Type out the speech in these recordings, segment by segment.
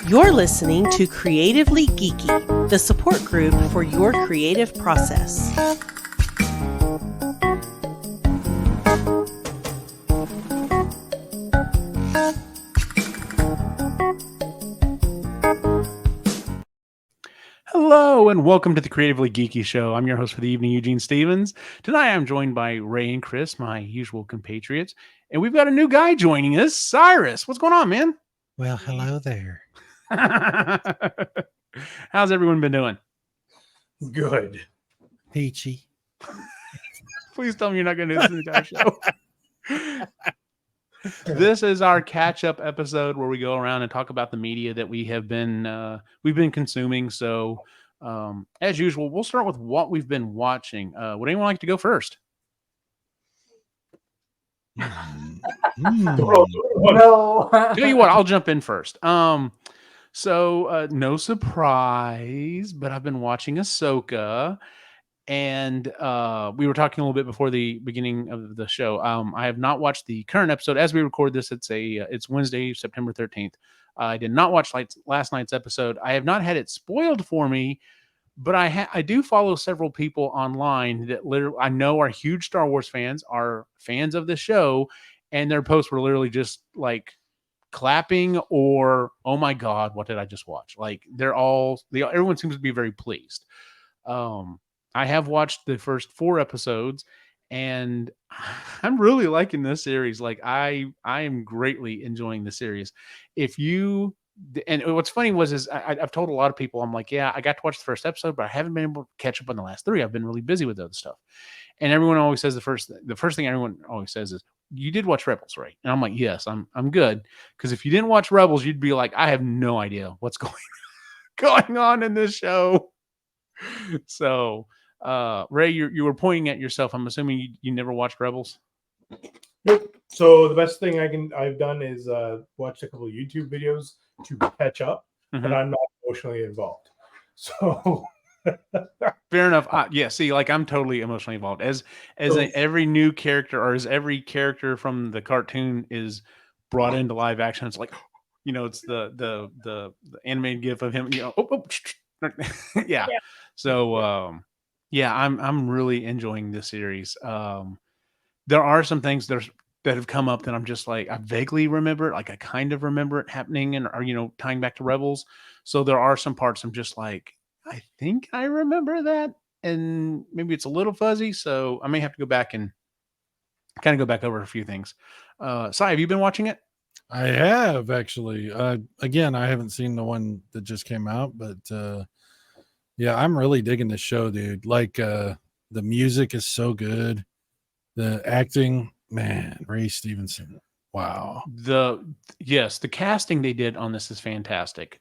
You're listening to Creatively Geeky, the support group for your creative process. Hello and welcome to the Creatively Geeky Show. I'm your host for the evening, Eugene Stevens. Tonight I'm joined by Ray and Kris, my usual compatriots, and we've got a new guy joining us, Cyrus. What's going on, man? Well, hello there. How's everyone been doing? Good. Peachy. Please tell me you're not going to do this in the entire show. This is our catch-up episode where we go around and talk about the media that we've been consuming. So, as usual, we'll start with what we've been watching. Would anyone like to go first? No. Tell you what, I'll jump in first. So no surprise, but I've been watching Ahsoka, and we were talking a little bit before the beginning of the show. I have not watched the current episode as we record this. It's Wednesday, September 13th. I did not watch last night's episode. I have not had it spoiled for me, but I do follow several people online that literally I know are huge Star Wars fans, are fans of the show, and their posts were literally just like clapping or, oh my God, what did I just watch? Like everyone seems to be very pleased. I have watched the first 4 episodes and I'm really liking this series. Like I am greatly enjoying the series. And what's funny is I've told a lot of people, I'm like, yeah, I got to watch the first episode, but I haven't been able to catch up on the last 3. I've been really busy with other stuff. And everyone always says the first thing everyone always says is, you did watch Rebels, right? And I'm like, yes, I'm good. Because if you didn't watch Rebels, you'd be like, I have no idea what's going on in this show. So, Ray, you were pointing at yourself. I'm assuming you never watched Rebels. Nope. So the best thing I've done is watch a couple of YouTube videos to catch up, and I'm not emotionally involved. So fair enough. Yeah. See, like I'm totally emotionally involved every new character or as every character from the cartoon is brought into live action. It's like, it's the animated gif of him. Yeah. So yeah, I'm really enjoying this series. There are some things that have come up that I'm just like, I vaguely remember it. Like I kind of remember it happening or tying back to Rebels. So there are some parts I'm just like, I think I remember that. And maybe it's a little fuzzy. So I may have to go back and kind of go back over a few things. Sai, have you been watching it? I have actually. Again, I haven't seen the one that just came out, but yeah, I'm really digging this show, dude. Like the music is so good. The acting, man, Ray Stevenson. Wow. The casting they did on this is fantastic.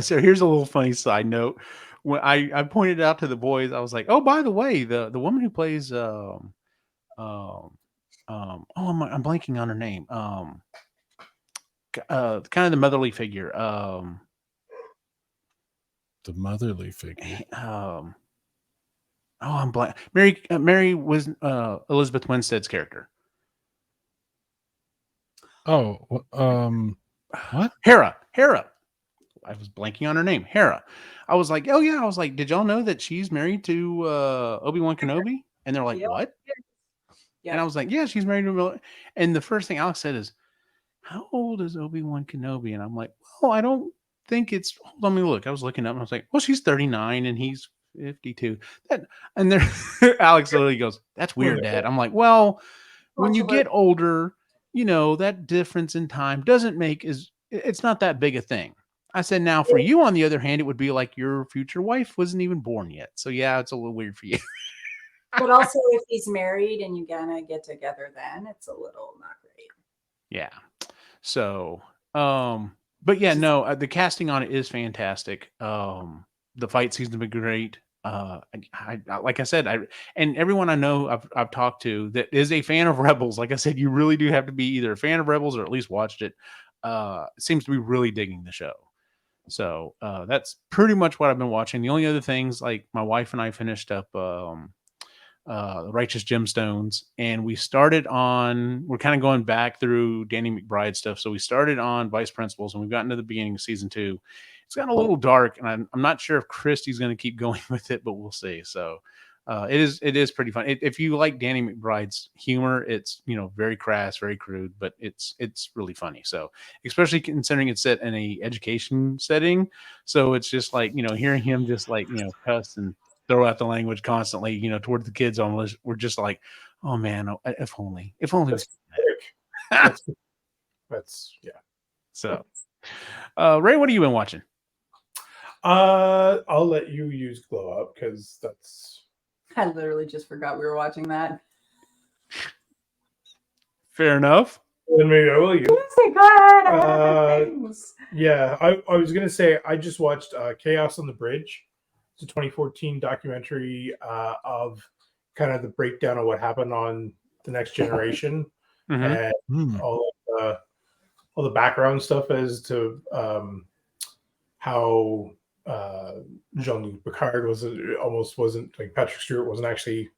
So here's a little funny side note. When I pointed out to the boys, I was like, oh, by the way, the woman who plays I'm blanking on her name. Kind of the motherly figure. The motherly figure. I'm blank. Mary was Elizabeth Winstead's character. Oh, what? Hera. I was blanking on her name. Hera. I was like, oh yeah. I was like, did y'all know that she's married to Obi-Wan Kenobi? And they're like, what? Yeah. And I was like, yeah, she's married to. And the first thing Alex said is, how old is Obi-Wan Kenobi? And I'm like, well, I don't think it's. Let me look. I was looking up and I was like, well, she's 39 and he's 52. And there, Alex literally goes, that's weird, Dad. I'm like, well, when you get older, that difference in time doesn't it's not that big a thing. I said, now for you, on the other hand, it would be like your future wife wasn't even born yet. So yeah, it's a little weird for you. But also if he's married and you gonna get together, then it's a little not great. Yeah. So, but yeah, no, the casting on it is fantastic. The fight seems to be great. Like I said, and everyone I know I've talked to that is a fan of Rebels. Like I said, you really do have to be either a fan of Rebels or at least watched it. Seems to be really digging the show. So that's pretty much what I've been watching. The only other things, like my wife and I finished up Righteous Gemstones, and we're kind of going back through Danny McBride stuff. So we started on Vice Principals, and we've gotten to the beginning of season 2. It's gotten a little dark, and I'm not sure if Christy's going to keep going with it, but we'll see. So it is pretty fun. If you like Danny McBride's humor, it's very crass, very crude, but it's really funny. So especially considering it's set in a education setting, so it's just like hearing him just like cuss and throw out the language constantly, toward the kids. Almost, we're just like, oh man, if only it was. That's yeah. So, Ray, what have you been watching? I'll let you use Glow Up because that's. I literally just forgot we were watching that. Fair enough. Then maybe I will use. Yeah, I was gonna say I just watched Chaos on the Bridge. It's a 2014 documentary of kind of the breakdown of what happened on The Next Generation and all the background stuff as to how Jean-Luc Picard wasn't like Patrick Stewart wasn't actually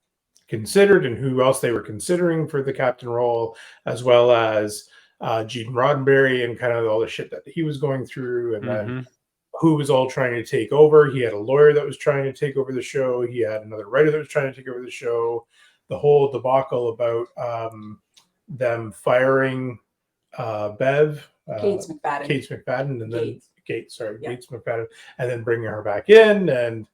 considered, and who else they were considering for the captain role, as well as Gene Roddenberry and kind of all the shit that he was going through, and then who was all trying to take over. He had a lawyer that was trying to take over the show. He had another writer that was trying to take over the show. The whole debacle about them firing Bev, Gates McFadden, and then Gates McFadden, and then bringing her back in. And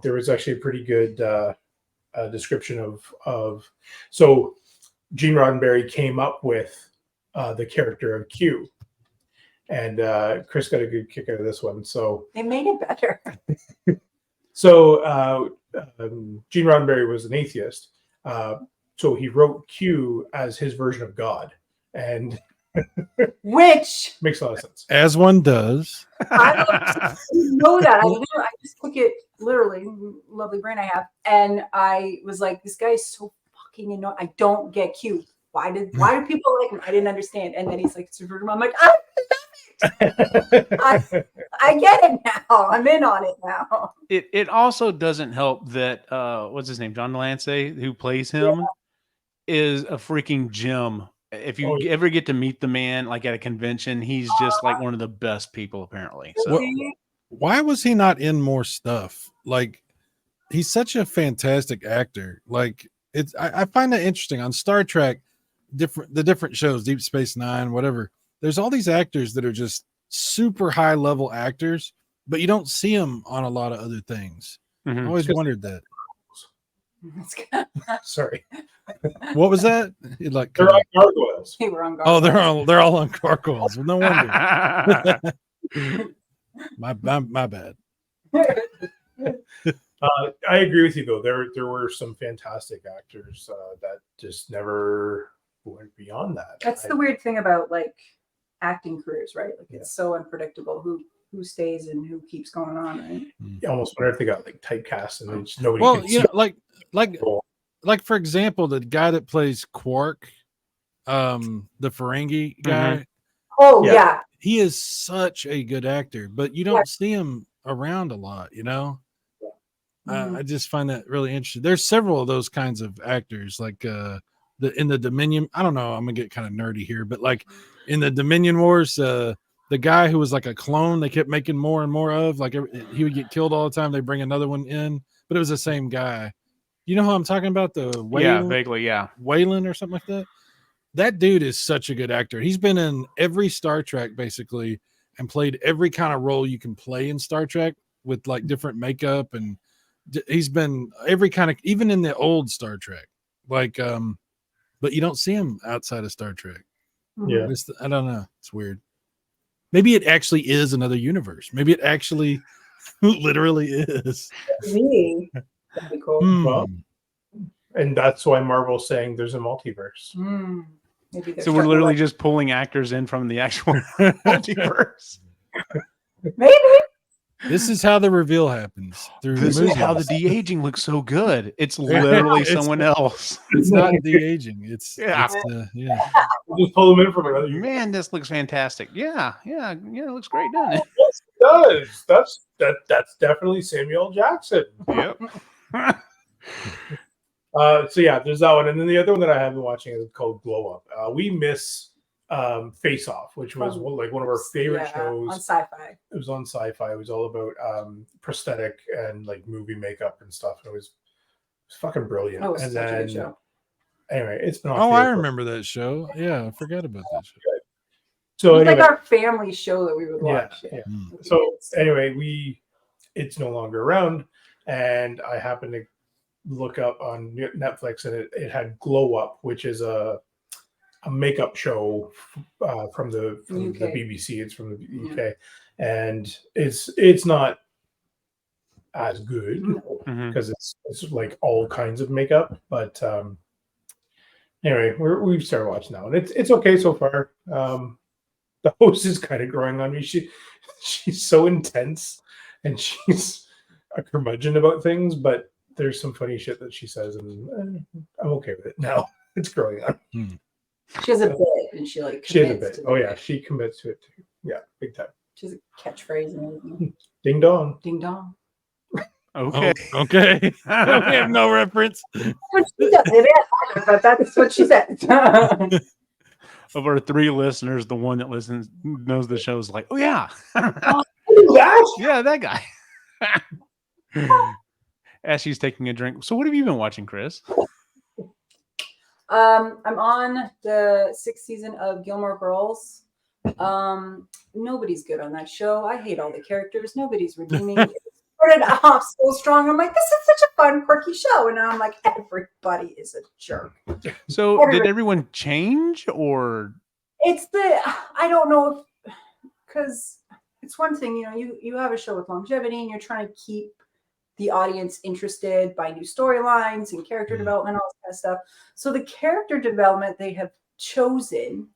there was actually a pretty good description of so Gene Roddenberry came up with the character of Q. And Kris got a good kick out of this one. So they made it better. So Gene Roddenberry was an atheist. So he wrote Q as his version of God. And which makes a lot of sense. As one does. I know that. I just took it literally, lovely brain I have. And I was like, this guy is so fucking annoying. I don't get Q. Why do people like him? I didn't understand. And then he's like, I'm like, I get it now. I'm in on it now. It also doesn't help that what's his name, John Delancey, who plays him, is a freaking gem. If you ever get to meet the man like at a convention, he's just like one of the best people apparently. So why was he not in more stuff? Like, he's such a fantastic actor. Like, I find that interesting on Star Trek, the different shows, Deep Space Nine, whatever. There's all these actors that are just super high level actors, but you don't see them on a lot of other things. I always wondered that. Sorry. What was that? Like they're on gargoyles. They were on gargoyles. Oh, they're all on gargoyles. Well, no wonder. my bad. I agree with you though. There were some fantastic actors that just never went beyond that. That's the weird thing about like acting careers, right? Like it's so unpredictable who stays and who keeps going on, right? You almost wonder if they got like typecast and just nobody. Well, like for example, the guy that plays Quark, the Ferengi guy. Oh yeah, he is such a good actor, but you don't see him around a lot, you know. I just find that really interesting. There's several of those kinds of actors, like in the Dominion. I don't know. I'm gonna get kind of nerdy here, but like in the Dominion Wars, the guy who was like a clone, they kept making more and more of. Like he would get killed all the time. They bring another one in, but it was the same guy. You know who I'm talking about? Vaguely, yeah. Wayland or something like that. That dude is such a good actor. He's been in every Star Trek basically and played every kind of role you can play in Star Trek with like different makeup, and he's been every kind of, even in the old Star Trek, like but you don't see him outside of Star Trek. Yeah, I don't know. It's weird. Maybe it actually is another universe. Maybe it actually literally is. Really? That'd be cool. Well, and that's why Marvel's saying there's a multiverse. Maybe so we're literally just pulling actors in from the actual multiverse. Maybe. This is how the reveal happens through This is movies. how the de-aging looks so good. It's literally It's- someone else. It's not de-aging. It's Yeah. yeah. Just pull them in from another. Man, this looks fantastic. Yeah, it looks great, doesn't it? Yes, it does. That's definitely Samuel Jackson. Yep. So yeah, there's that one, and then the other one that I have been watching is called Glow Up. We miss Face Off, which was like one of our favorite shows on Sci-Fi. It was on Sci-Fi. It was all about prosthetic and like movie makeup and stuff. It was fucking brilliant. Oh, it was and such a good then show. anyway, it's been off Oh, the I air for- remember that show. Yeah, I forgot about that show. So It was anyway, like our family show that we would watch. yeah. Hmm. So anyway, it's no longer around, and I happened to look up on Netflix, and it had Glow Up, which is a makeup show from the UK. BBC. It's from the UK, and it's not as good Mhm. because it's like all kinds of makeup. But anyway, we've started watching now, and it's okay so far. The host is kind of growing on me. She's so intense, and she's a curmudgeon about things, but there's some funny shit that she says, and I'm okay with it now. It's growing on. She has a bit, and she like She has a commits bit. to Oh the yeah, bit. she commits to it too. Yeah, big time. She has a catchphrase and everything. Ding dong. Ding dong. Okay. Oh, okay. we have no reference. What she said, it is, but that's what she said. Of our 3 listeners, the one that listens knows the show is like, oh yeah, That? yeah, that guy. As she's taking a drink. So, what have you been watching, Kris? I'm on the 6th season of Gilmore Girls. Nobody's good on that show. I hate all the characters. Nobody's redeeming. It started off so strong. I'm like, this is such a fun, quirky show. And now I'm like, everybody is a jerk. So, did everyone change, or It's I don't know if, because it's one thing, you have a show with longevity and you're trying to keep the audience interested by new storylines and character development, all that kind of stuff. So the character development they have chosen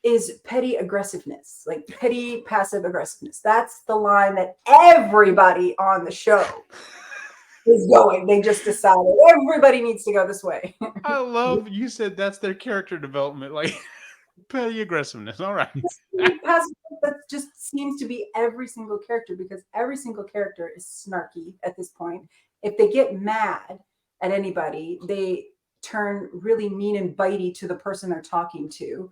is petty aggressiveness, like petty passive aggressiveness. That's the line that everybody on the show is going. They just decided everybody needs to go this way. I love you said that's their character development, like petty aggressiveness. All right. Passive, that just seems to be every single character, because every single character is snarky at this point. If they get mad at anybody, they turn really mean and bitey to the person they're talking to.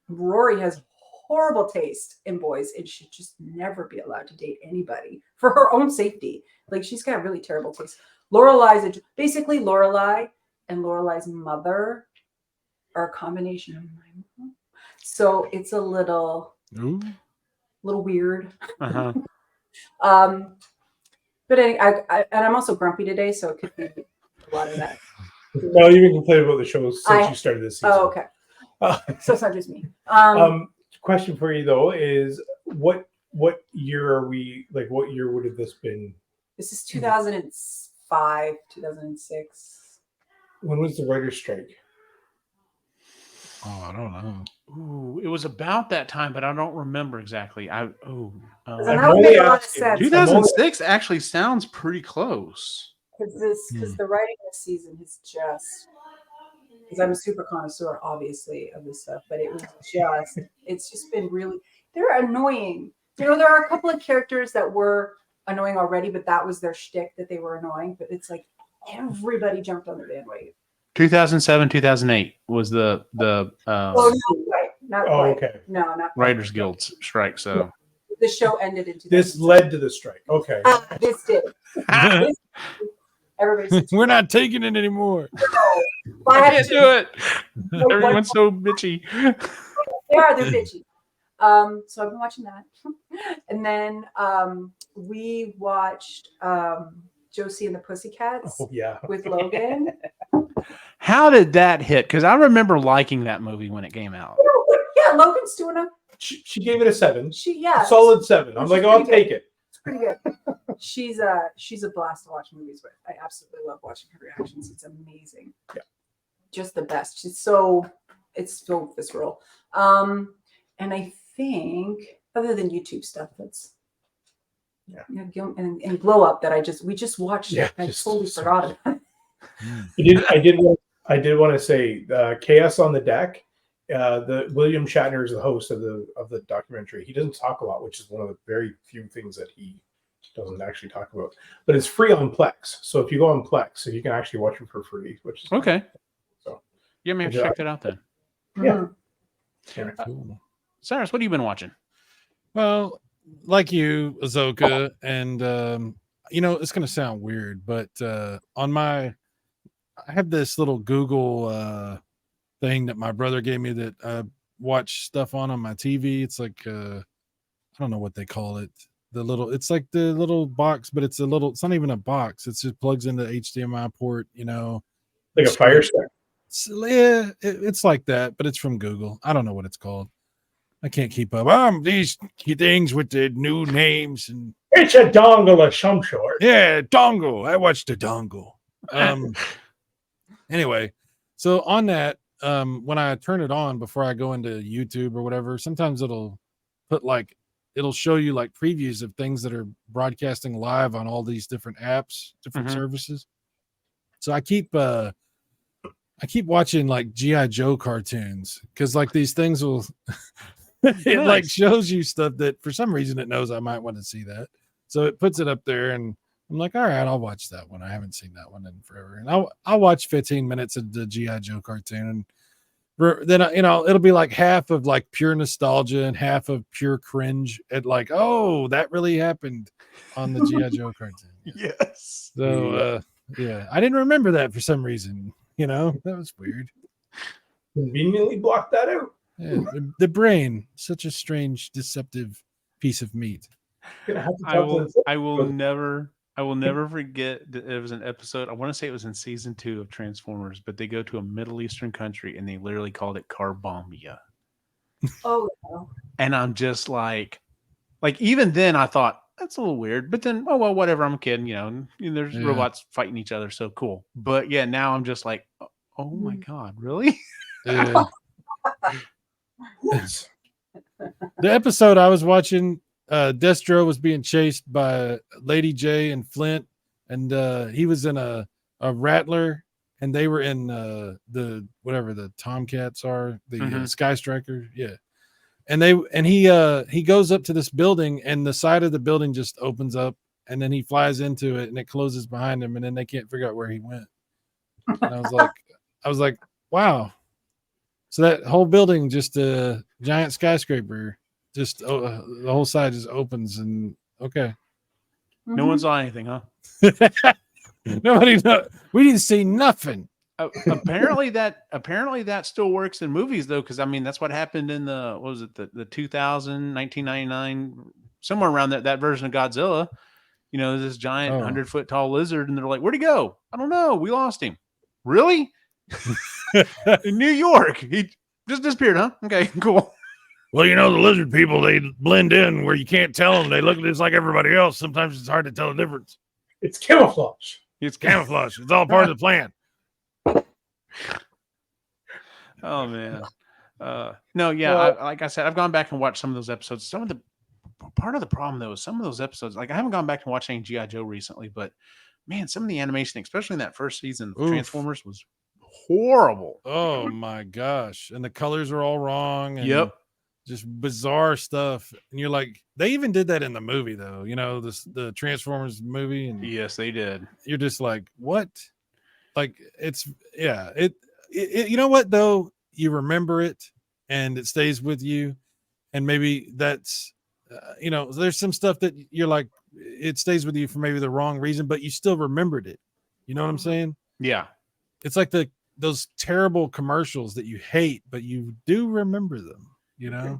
Rory has horrible taste in boys and should just never be allowed to date anybody for her own safety. Like, she's got really terrible taste. Lorelai's basically Lorelai and Lorelai's mother are a combination of my mom. So it's a little weird. Uh-huh. But and I'm also grumpy today, so it could be a lot of that. No, you've been complaining about the show since you started this season. Oh, okay. So it's not just me. Question for you though is what year are we, like what year would have this been? This is 2005, 2006. When was the writer's strike? Oh, I don't know. Ooh, it was about that time, but I don't remember exactly. And that would make a lot of sense. 2006 actually sounds pretty close. Because the writing this season is just, because I'm a super connoisseur, obviously, of this stuff, but it's just been really, they're annoying. There are a couple of characters that were annoying already, but that was their shtick, that they were annoying. But it's like everybody jumped on the bandwagon. 2007, 2008 was the Not quite. Okay. No, not quite. Writers Guild strike. So The show ended in 2006. This led to the strike. Okay. This did. Everybody's We're not taking it anymore. I can't do it. Everyone's so bitchy. They're bitchy. So I've been watching that. And then we watched Josie and the Pussycats Oh yeah. with Logan. How did that hit? Because I remember liking that movie when it came out. Yeah, Logan's doing a She gave it a 7. solid. Solid 7. I'm She's like, I'll pretty take it. It's pretty good. She's a blast to watch movies with. I absolutely love watching her reactions. It's amazing. Yeah. Just the best. It's so visceral. And I think other than YouTube stuff, that's and Glow Up that we just watched. Yeah, I just totally so forgot it. I did want to say Chaos on the Deck. The William Shatner is the host of the documentary. He doesn't talk a lot, which is one of the very few things that he doesn't actually talk about. But it's free on Plex. So if you go on Plex, you can actually watch it for free, which is okay. Fun. So yeah, maybe check that out then. Yeah. Cool. Cyrus, what have you been watching? Well, like you, Ahsoka, and it's going to sound weird, but I have this little Google thing that my brother gave me that I watch stuff on my TV. It's like I don't know what they call it. It's like the little box, but it's not even a box. It just plugs into the HDMI port, Like a Fire Stick. Yeah, it's like that, but it's from Google. I don't know what it's called. I can't keep up. These things with the new names and It's a dongle of some sort. yeah, dongle. I watched the dongle. Anyway, so on that, when I turn it on before I go into YouTube or whatever, sometimes it'll show you like previews of things that are broadcasting live on all these different apps, different services. So I keep watching like G.I. Joe cartoons because like these things will it like shows you stuff that for some reason it knows I might want to see that. So it puts it up there and I'm like, all right, I'll watch that one. I haven't seen that one in forever. And I'll watch 15 minutes of the G.I. Joe cartoon. And then, it'll be like half of like pure nostalgia and half of pure cringe at like, oh, that really happened on the G.I. Joe cartoon. Yeah. Yes. So, yeah, I didn't remember that for some reason. That was weird. Conveniently blocked that out. Yeah, the brain, such a strange, deceptive piece of meat. I will never forget that it was an episode. I want to say it was in season 2 of Transformers, but they go to a Middle Eastern country and they literally called it Carbambia. Oh, no. And I'm just like even then I thought that's a little weird, but then, oh, well, whatever. I'm kidding, there's robots fighting each other. So cool. But yeah, now I'm just like, oh my God, really? The episode I was watching, Destro was being chased by Lady J and Flint, and he was in a Rattler, and they were in the whatever the Tomcats are, the Sky Striker, yeah. And he goes up to this building, and the side of the building just opens up, and then he flies into it, and it closes behind him, and then they can't figure out where he went. And I was like, wow. So that whole building, just a giant skyscraper. Just the whole side just opens and okay. No one saw anything, huh? Nobody know. We didn't see nothing. Apparently that still works in movies though, because I mean that's what happened in the 1999, somewhere around that version of Godzilla. This giant 100-foot tall lizard, and they're like, "Where'd he go? I don't know. We lost him." Really? In New York, he just disappeared, huh? Okay, cool. Well, the lizard people, they blend in where you can't tell them. They look just like everybody else. Sometimes it's hard to tell the difference. It's camouflage. It's camouflage. It's all part of the plan. Oh, man. No, yeah, like I said, I've gone back and watched some of those episodes. Part of the problem, though, is some of those episodes, like I haven't gone back and watched any G.I. Joe recently, but man, some of the animation, especially in that first season of Transformers, was horrible. Oh, my gosh. And the colors are all wrong. And yep. Just bizarre stuff, and you're like, they even did that in the movie, though. The Transformers movie, and yes, they did. You're just like, what? Like, it's it. You know what though? You remember it, and it stays with you, and maybe that's, there's some stuff that you're like, it stays with you for maybe the wrong reason, but you still remembered it. You know what I'm saying? Yeah. It's like those terrible commercials that you hate, but you do remember them. Yeah.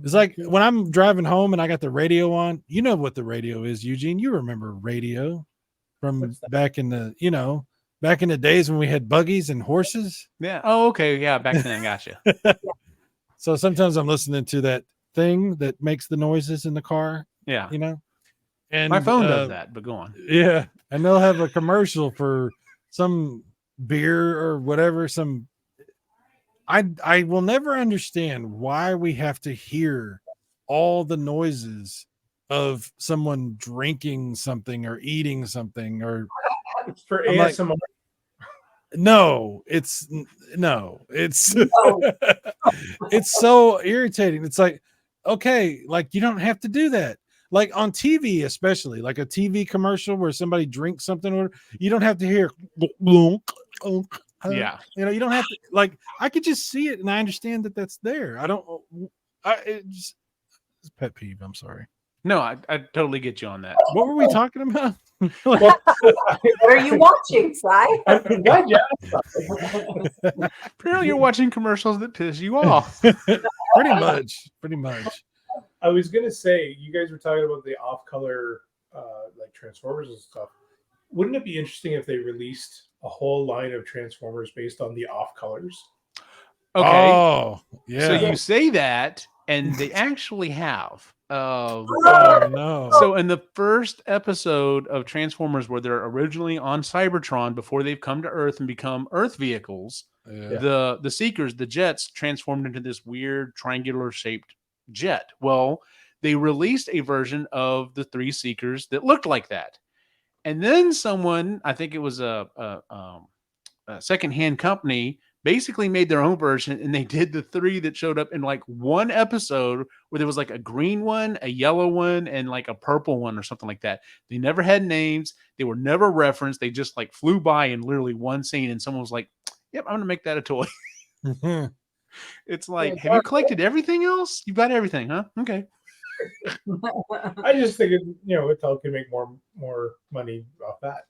It's like when I'm driving home and I got the radio on, you know what the radio is, Eugene. You remember radio from back in the days when we had buggies and horses. Yeah. Oh, okay. Yeah. Back then. Gotcha. So sometimes I'm listening to that thing that makes the noises in the car. Yeah. And my phone does that, but go on. Yeah. And they'll have a commercial for some beer or whatever, I will never understand why we have to hear all the noises of someone drinking something or eating something, or It's for I'm like, ASMR. no, it's it's so irritating. It's like, okay, like you don't have to do that. Like on TV, especially like a TV commercial where somebody drinks something, or you don't have to hear Yeah. you know, you don't have to, like, I could just see it and I understand that that's there. I don't, it's pet peeve. I'm sorry. No, I totally get you on that. What were we talking about? What are you watching, Si? I'm glad you asked. Apparently, you're watching commercials that piss you off. Pretty much. I was gonna say, you guys were talking about the off-color, like Transformers and stuff. Wouldn't it be interesting if they released a whole line of Transformers based on the off colors? Okay. Oh, yeah. So you say that, and they actually have. Oh no. So in the first episode of Transformers, where they're originally on Cybertron before they've come to Earth and become Earth vehicles, the Seekers, the jets, transformed into this weird triangular shaped jet. Well, they released a version of the three Seekers that looked like that. And then someone, I think it was a secondhand company, basically made their own version, and they did the three that showed up in like one episode where there was like a green one, a yellow one, and like a purple one or something like that. They never had names. They were never referenced. They just like flew by in literally one scene, and someone was like, yep, I'm going to make that a toy. It's like, have you collected everything else? You've got everything, huh? Okay. I just think Mattel can make more money off that.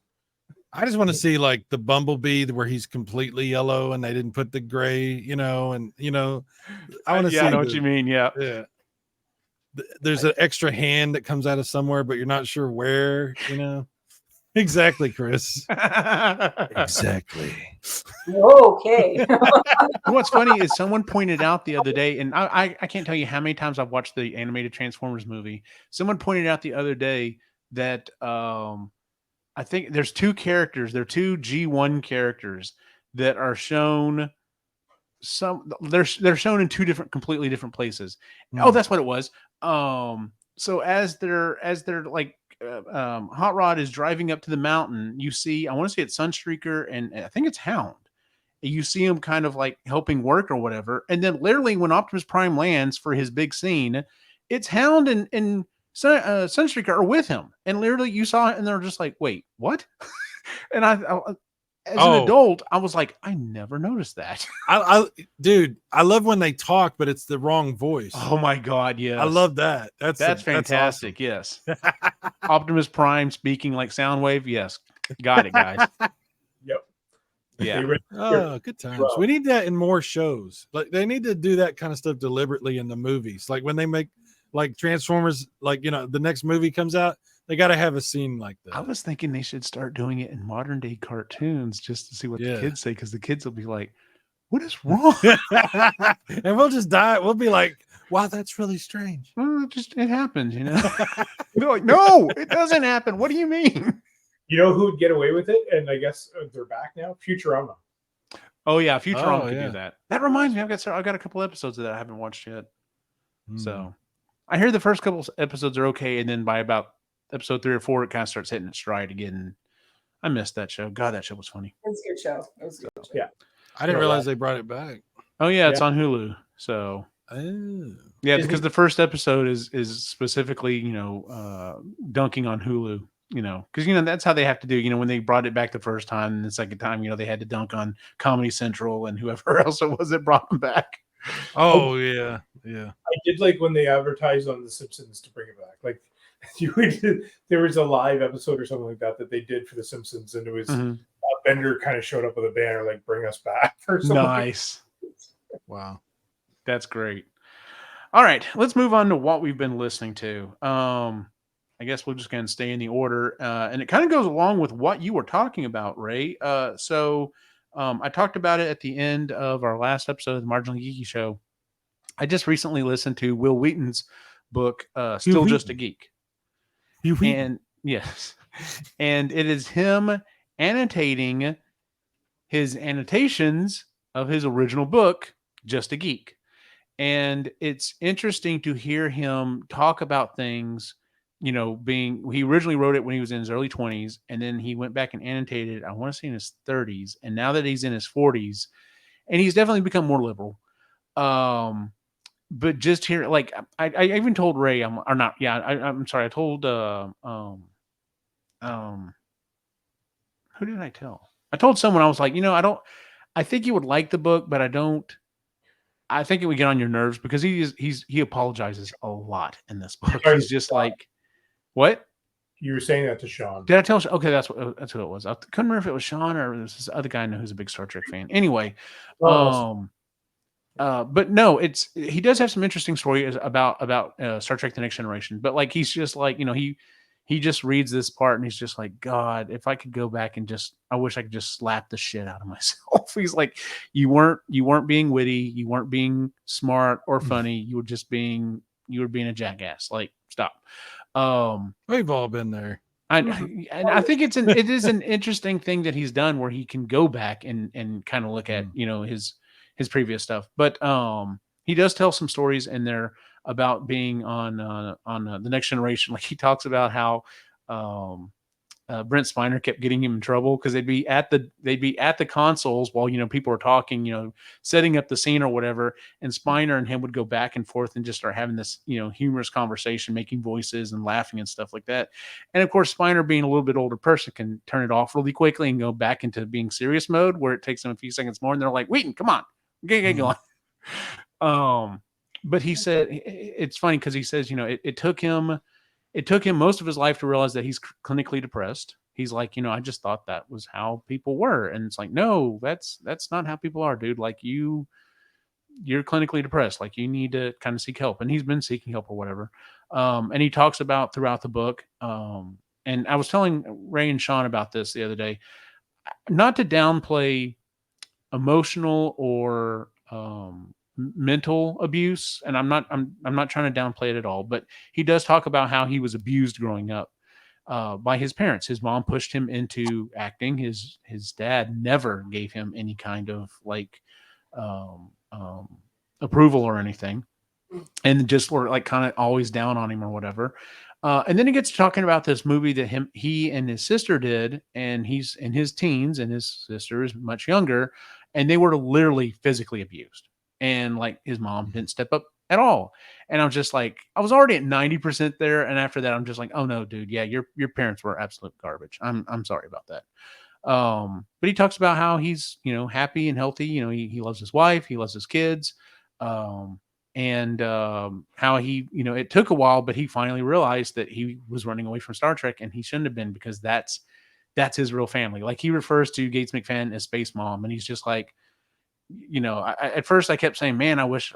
I just want to see like the Bumblebee where he's completely yellow and they didn't put the gray, I want to see. I know what you mean. Yeah. There's an extra hand that comes out of somewhere, but you're not sure where, Exactly, Kris. Exactly. Okay. What's funny is someone pointed out the other day, and I can't tell you how many times I've watched the animated Transformers movie. Someone pointed out the other day that I think there's two characters. There are two G1 characters that are shown. They're shown in two completely different places. Oh, that's what it was. So as they're like. Hot Rod is driving up to the mountain. You see, I want to say it's Sunstreaker and I think it's Hound. You see him kind of like helping work or whatever. And then literally when Optimus Prime lands for his big scene, it's Hound and Sunstreaker are with him. And literally you saw it and they're just like, wait, what? And as an adult, I was like, I never noticed that. Dude, I love when they talk, but it's the wrong voice. Oh my God, yes. I love that. That's fantastic. That's awesome. Yes. Optimus Prime speaking like Soundwave. Yes. Got it, guys. Yep. Yeah. Oh, good times. Well, we need that in more shows. Like they need to do that kind of stuff deliberately in the movies. Like when they make like Transformers, like the next movie comes out, they got to have a scene like that. I was thinking they should start doing it in modern day cartoons just to see what the kids say, because the kids will be like, what is wrong? And we'll just die. We'll be like, wow, that's really strange. Well, it happens, They're like, no, it doesn't happen. What do you mean? You know who would get away with it? And I guess they're back now? Futurama. Oh, yeah. Futurama could do that. That reminds me, I've got a couple episodes of that I haven't watched yet. So I hear the first couple episodes are okay. And then by about episode 3 or 4, it kind of starts hitting its stride again. I missed that show. God, that show was funny. It was a good show. Yeah. I didn't realize they brought it back. Oh, yeah. It's on Hulu. So, yeah, because the first episode is specifically, dunking on Hulu, because, that's how they have to do, when they brought it back the first time and the second time, they had to dunk on Comedy Central and whoever else it was that brought them back. Oh, yeah. Yeah. I did like when they advertised on The Simpsons to bring it back. Like, there was a live episode or something like that they did for The Simpsons, and it was Bender kind of showed up with a banner like "Bring us back" or something. Nice. Wow, that's great. All right, let's move on to what we've been listening to. I guess we're just going to stay in the order, and it kind of goes along with what you were talking about, Ray. So I talked about it at the end of our last episode of the Marginally Geeky Show. I just recently listened to Will Wheaton's book, "Still Just a Geek." And yes, and it is him annotating his annotations of his original book, Just a Geek. And it's interesting to hear him talk about things, he originally wrote it when he was in his early 20s, and then he went back and annotated, I want to say in his 30s. And now that he's in his 40s, and he's definitely become more liberal. But just here, like I even told Ray, I'm sorry. I told, who did I tell? I told someone, I was like, I think you would like the book, but I think it would get on your nerves because he apologizes a lot in this book. He's just like, what? You were saying that to Sean. Did I tell? Okay, that's who it was. I couldn't remember if it was Sean or this other guy I know who's a big Star Trek fan. Anyway, but no, he does have some interesting stories about Star Trek: The Next Generation. But like, he's just like, he just reads this part and he's just like, God, if I could go back and I wish I could just slap the shit out of myself. He's like, you weren't being witty, you weren't being smart or funny, you were being a jackass. Like, stop. We've all been there. And I think it is an interesting thing that he's done where he can go back and kind of look at, his previous stuff. But he does tell some stories in there about being on The Next Generation. Like, he talks about how Brent Spiner kept getting him in trouble because they'd be at the consoles while people are talking, setting up the scene or whatever, and Spiner and him would go back and forth and just start having this humorous conversation, making voices and laughing and stuff like that. And of course, Spiner, being a little bit older person, can turn it off really quickly and go back into being serious mode where it takes them a few seconds more, and they're like, Wheaton, come on, get going. But he said, it's funny because he says, it took him most of his life to realize that he's clinically depressed. He's like, I just thought that was how people were. And it's like, no, that's not how people are, dude. Like, you're clinically depressed. Like, you need to kind of seek help. And he's been seeking help or whatever. And he talks about throughout the book. And I was telling Ray and Sean about this the other day, not to downplay emotional or mental abuse, and I'm not trying to downplay it at all, but he does talk about how he was abused growing up by his parents. His mom pushed him into acting. His dad never gave him any kind of like approval or anything, and just were like kind of always down on him or whatever. And then he gets talking about this movie that he and his sister did, and he's in his teens and his sister is much younger, and they were literally physically abused. And like, his mom didn't step up at all. And I'm just like, I was already at 90% there. And after that, I'm just like, oh no, dude. Yeah. Your parents were absolute garbage. I'm sorry about that. But he talks about how he's, happy and healthy. He loves his wife. He loves his kids. And how he, it took a while, but he finally realized that he was running away from Star Trek, and he shouldn't have been, because that's his real family. Like, he refers to Gates McFadden as Space Mom. And he's just like, at first I kept saying, man, I wish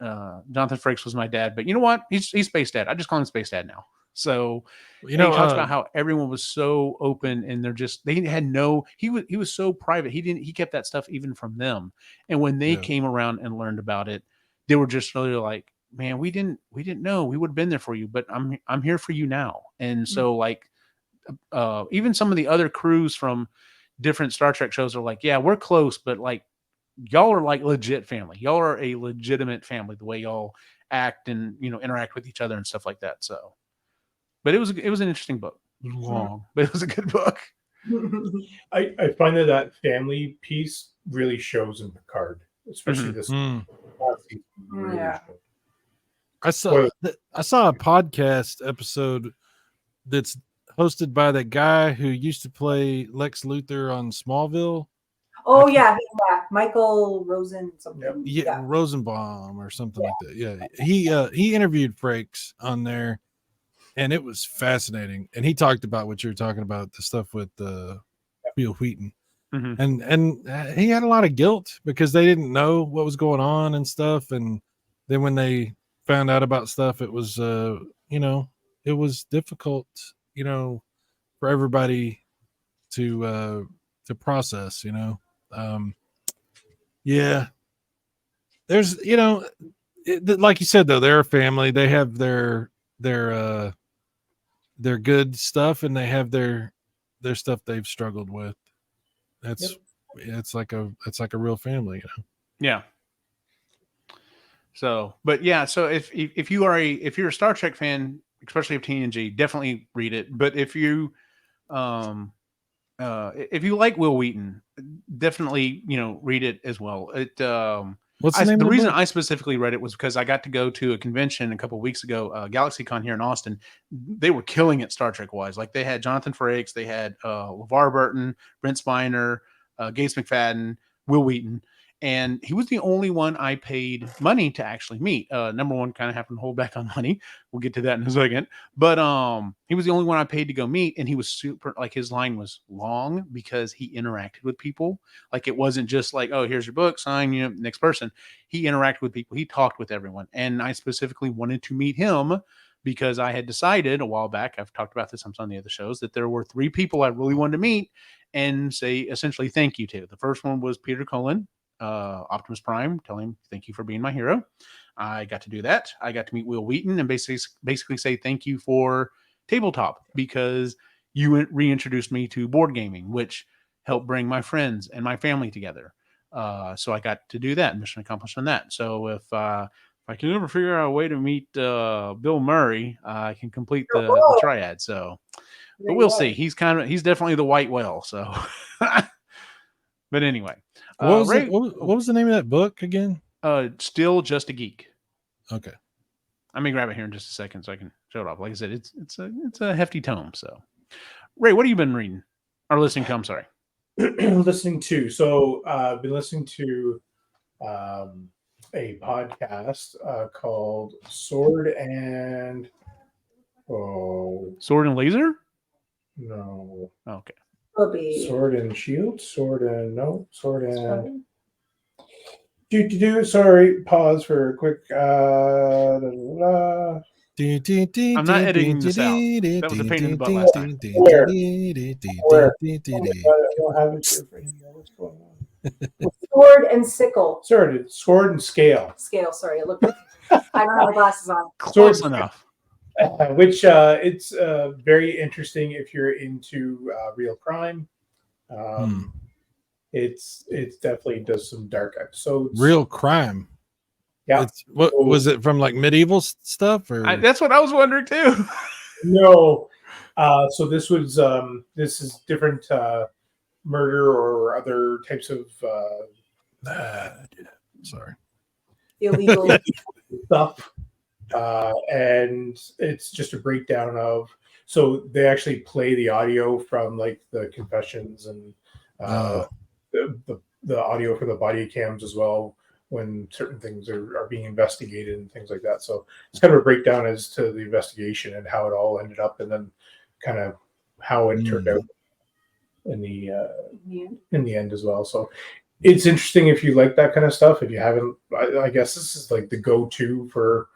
Jonathan Frakes was my dad, but you know what? He's Space Dad. I just call him Space Dad now. So, he talks about how everyone was so open, and they had he was so private. He kept that stuff even from them. And when they came around and learned about it, they were just really like, man, we didn't know, we would have been there for you, but I'm here for you now. And so like, even some of the other crews from different Star Trek shows are like, yeah, we're close, but like, y'all are like legit family. Y'all are a legitimate family, the way y'all act and, interact with each other and stuff like that. So, but it was an interesting book. It was long, but it was a good book. I find that family piece really shows in Picard, especially this. Yeah. I saw a podcast episode that's hosted by that guy who used to play Lex Luthor on Smallville. Oh yeah, Michael Rosen something. Yeah, Rosenbaum or something like that. Yeah, he interviewed Frakes on there, and it was fascinating. And he talked about what you were talking about, the stuff with Bill Wheaton, and he had a lot of guilt because they didn't know what was going on and stuff. And then when they found out about stuff, it was it was difficult, for everybody to process, there's like you said, though, they're a family. They have their good stuff, and they have their stuff they've struggled with. It's like a real family, Yeah. So, but yeah, so if you're a Star Trek fan, especially of TNG, definitely read it. But if you like Will Wheaton, definitely read it as well. What's the name the of the reason book? I specifically read it was because I got to go to a convention a couple of weeks ago, GalaxyCon here in Austin. They were killing it Star Trek wise. Like they had Jonathan Frakes, they had LeVar Burton, Brent Spiner, Gates McFadden, Will Wheaton. And he was the only one I paid money to actually meet. Number one, kind of happened to hold back on money. We'll get to that in a second. But he was the only one I paid to go meet, and he was super. Like his line was long because he interacted with people. Like it wasn't just like, oh, here's your book, sign, next person. He interacted with people. He talked with everyone, and I specifically wanted to meet him because I had decided a while back. I've talked about this on some of the other shows that there were 3 people I really wanted to meet and say essentially thank you to. The first one was Peter Cullen. Optimus Prime, tell him thank you for being my hero. I got to do that. I got to meet Will Wheaton and basically say thank you for tabletop because you reintroduced me to board gaming, which helped bring my friends and my family together. So I got to do that. Mission accomplished on that. So if I can ever figure out a way to meet Bill Murray, I can complete the triad. So, but we'll see. He's definitely the white whale. So, but anyway. What Ray, what was the name of that book again? Still Just a Geek. Okay. I'm gonna grab it here in just a second so I can show it off. Like I said, it's a hefty tome. So, Ray, what have you been reading or listening to? I'm sorry. Listening to. So I've been listening to a podcast called Sword and Laser? No. Okay. Sword and Shield? Sword and sorry, pause for a quick I'm not editing this out. That was a pain in the butt last time. Where? I don't have it here for you. What's going on? Sword and sickle. Sword and scale. Scale, sorry. I don't have my glasses on. Close enough. Which it's very interesting if you're into real crime. It's definitely does some dark episodes. Real crime. Yeah. What was it from, like medieval stuff or? That's what I was wondering too. No. So this is different murder or other types of sorry, illegal stuff. And it's just a breakdown of, so they actually play the audio from like the confessions and the audio for the body cams as well when certain things are being investigated and things like that. So it's kind of a breakdown as to the investigation and how it all ended up, and then kind of how it turned out in the end as well. So it's interesting if you like that kind of stuff. If you haven't, I guess this is like the go-to for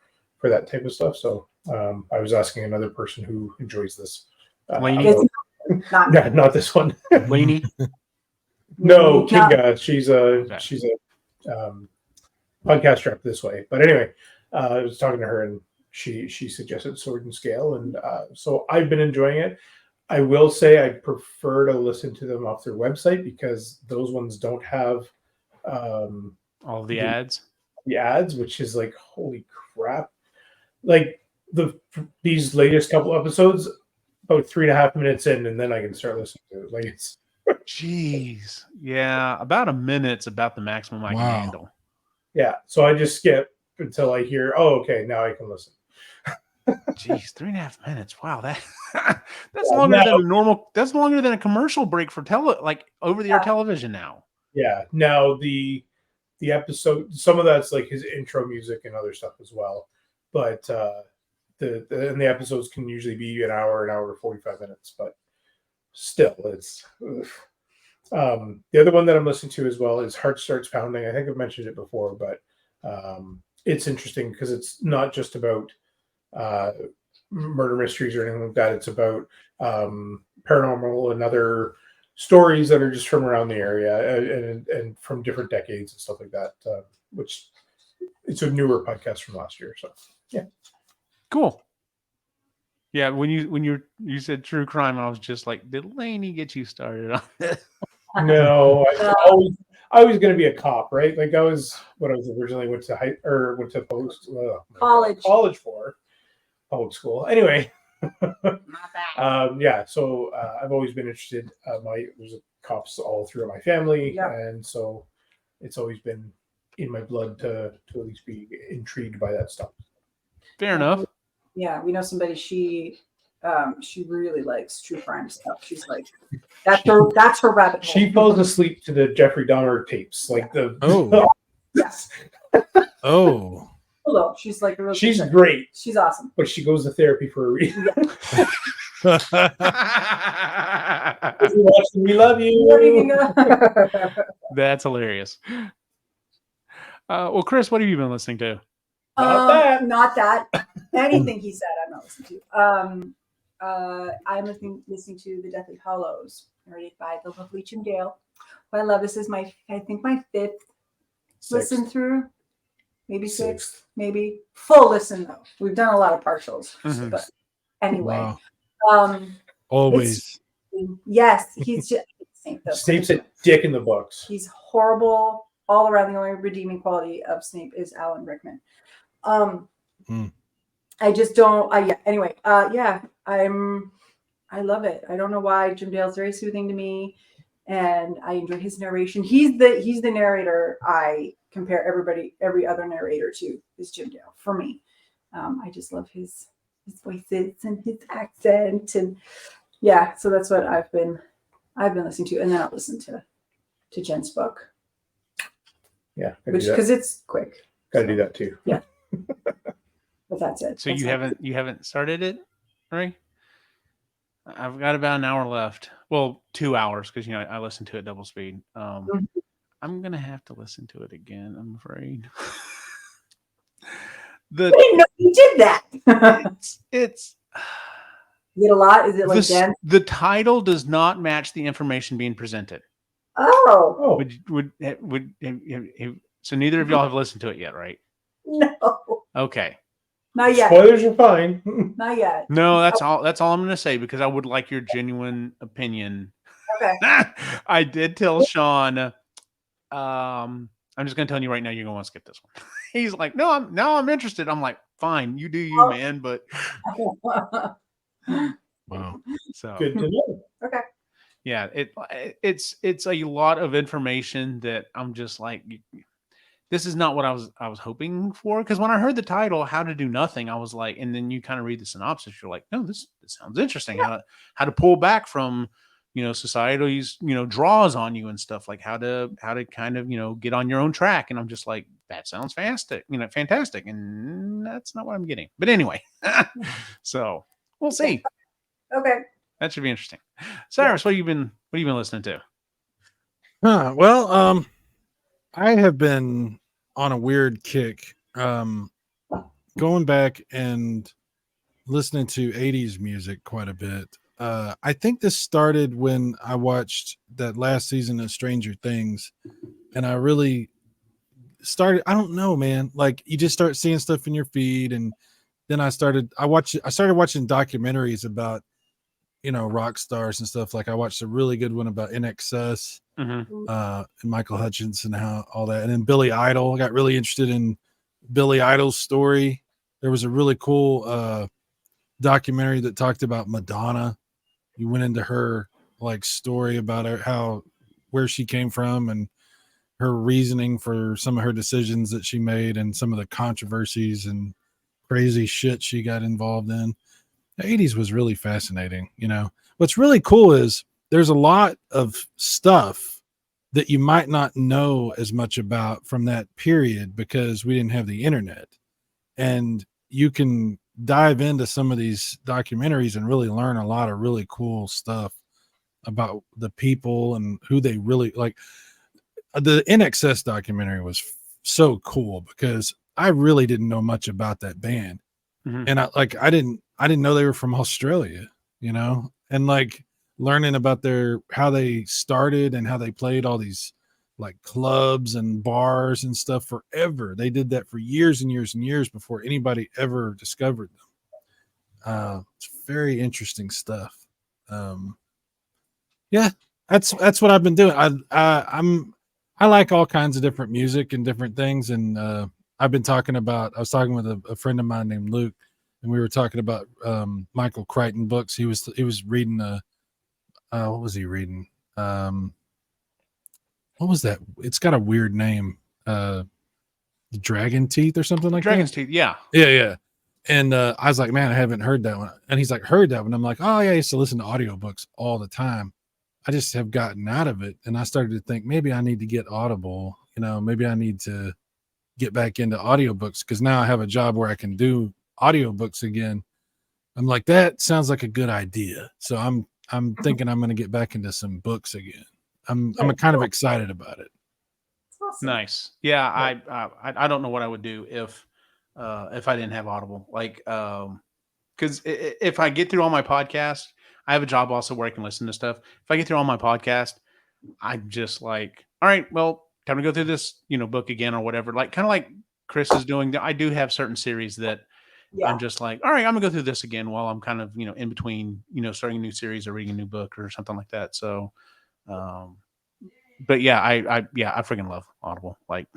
that type of stuff. So I was asking another person who enjoys this. Not this one. Lainey. No, Kinga. She's a podcast rep this way. But anyway, I was talking to her and she suggested Sword and Scale, and so I've been enjoying it. I will say I prefer to listen to them off their website because those ones don't have all the ads. The ads, which is like, holy crap! Like these latest couple episodes, about 3.5 minutes in, and then I can start listening to it. Like it's. Jeez, yeah, about a minute's about the maximum I can handle. Yeah, so I just skip until I hear, oh, okay, now I can listen. Jeez, 3.5 minutes. Wow, that's longer than a normal. That's longer than a commercial break for over the air television now. Yeah. Now the episode, some of that's like his intro music and other stuff as well, but the episodes can usually be an hour 45 minutes, but still, it's. The other one that I'm listening to as well is Heart Starts Pounding. I think I've mentioned it before, but it's interesting because it's not just about murder mysteries or anything like that. It's about paranormal and other stories that are just from around the area and from different decades and stuff like that, which it's a newer podcast from last year. So, yeah. Cool. Yeah, when you said true crime, I was just like, did Lainey get you started on this? No, I was going to be a cop, right? Like that was what I was originally went to college for, public school. Anyway, yeah. So I've always been interested. There's cops all through my family, and so it's always been in my blood to at least be intrigued by that stuff. Fair enough. Yeah, we know somebody. She really likes true crime stuff. She's like, that's her rabbit hole. She falls asleep to the Jeffrey Dahmer tapes, like the yes. Oh. Hello, she's like a real. She's great. She's awesome. But she goes to therapy for a reason. We love you. That's hilarious. Well, Kris, what have you been listening to? Not that. Anything he said, I'm not listening to. I'm listening to The Deathly Hallows, narrated by the lovely Jim Dale. But I love this. Is my fifth listen through, maybe sixth, maybe full listen though. We've done a lot of partials, but anyway. Wow. Always. Yes, he's just Snape's a dick in the books. He's horrible all around. The only redeeming quality of Snape is Alan Rickman. I just don't. Anyway. Yeah. I love it. I don't know why. Jim Dale's very soothing to me, and I enjoy his narration. He's the narrator I compare every other narrator to is Jim Dale for me. I just love his voices and his accent, and yeah. So that's what I've been listening to, and then I'll listen to Jen's book. Yeah, because it's quick. Got to do that too. Yeah. But that's it. So you haven't started it, right? I've got about an hour left. Well, 2 hours because I listen to it double speed. I'm gonna have to listen to it again. I'm afraid. I didn't know you did that. It's. You get a lot. Is it like that? The title does not match the information being presented. Oh. So neither of y'all have listened to it yet, right? No. Okay. Not yet. Spoilers are fine. Not yet. No, that's all I'm going to say because I would like your genuine opinion. Okay. I did tell Sean. I'm just going to tell you right now, you're going to want to skip this one. He's like, no, I'm interested. I'm like, fine, you do you, man. But wow. So good to know. Okay. Yeah, it's a lot of information that I'm just like, this is not what I was hoping for. Because when I heard the title, How to Do Nothing, I was like, and then you kind of read the synopsis, you're like, no, this sounds interesting. Yeah. How to pull back from, society's, draws on you and stuff, like how to kind of, get on your own track. And I'm just like, that sounds fantastic. And that's not what I'm getting. But anyway, so we'll see. Okay. That should be interesting. Cyrus, what have you been listening to? Well, I have been on a weird kick, going back and listening to 80s music quite a bit. I think this started when I watched that last season of Stranger Things, and I really started, I don't know, man, like you just start seeing stuff in your feed, and then I started watching documentaries about rock stars and stuff. Like I watched a really good one about NXS, and Michael Hutchence and how all that. And then Billy Idol. I got really interested in Billy Idol's story. There was a really cool documentary that talked about Madonna. You went into her story about her, where she came from and her reasoning for some of her decisions that she made and some of the controversies and crazy shit she got involved in. The 80s was really fascinating. What's really cool is there's a lot of stuff that you might not know as much about from that period because we didn't have the internet, and you can dive into some of these documentaries and really learn a lot of really cool stuff about the people and who they really like. The NXS documentary was so cool because I really didn't know much about that band. And I didn't know they were from Australia, and learning about how they started and how they played all these clubs and bars and stuff forever. They did that for years and years and years before anybody ever discovered them. It's very interesting stuff. Yeah, that's what I've been doing. I like all kinds of different music and different things. And I've been talking about, I was talking with a friend of mine named Luke, and we were talking about Michael Crichton books. He was reading what was he reading? What was that? It's got a weird name. Dragon Teeth or something like Dragon's that. Teeth, yeah. Yeah. And I was like, man, I haven't heard that one. And he's like, heard that one. I'm like, oh yeah, I used to listen to audiobooks all the time. I just have gotten out of it. And I started to think maybe I need to get Audible, maybe I need to get back into audiobooks, because now I have a job where I can do audiobooks again. I'm like, that sounds like a good idea. So I'm thinking I'm going to get back into some books again. I'm kind of excited about it. Awesome. Nice. Yeah, I don't know what I would do if I didn't have Audible. Like, because if I get through all my podcasts, I have a job also where I can listen to stuff. If I get through all my podcast, I'm just like, all right, well, time to go through this, book again or whatever. Like, kind of like Kris is doing. I do have certain series that I'm just like, all right, I'm gonna go through this again while I'm kind of, in between, starting a new series or reading a new book or something like that. So, but yeah, I freaking love Audible. Like,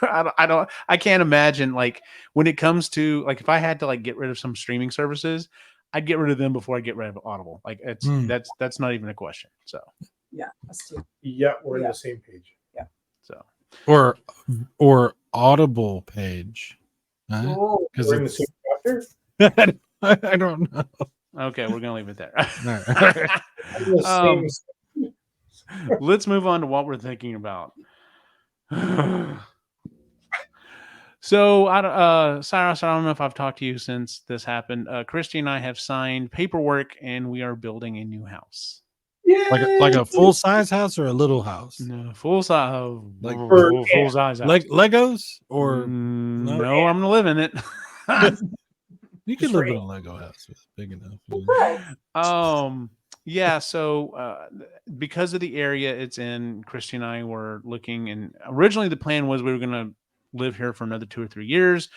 I can't imagine, like, when it comes to, like, if I had to, like, get rid of some streaming services, I'd get rid of them before I get rid of Audible. Like, that's not even a question. So Yeah, that's true. Yeah, we're on the same page. Yeah. So or Audible page. Because we're in the same chapter. I don't know. Okay, we're gonna leave it there. Same. Let's move on to what we're thinking about. So, Cyrus, I don't know if I've talked to you since this happened. Christy and I have signed paperwork, and we are building a new house. Like a full size house or a little house? No, full size, Like full size house. Like Legos or no? I'm gonna live in it. You can live in a Lego house. It's big enough. Yeah. So, because of the area it's in, Christy and I were looking, and originally the plan was we were gonna live here for another 2 or 3 years,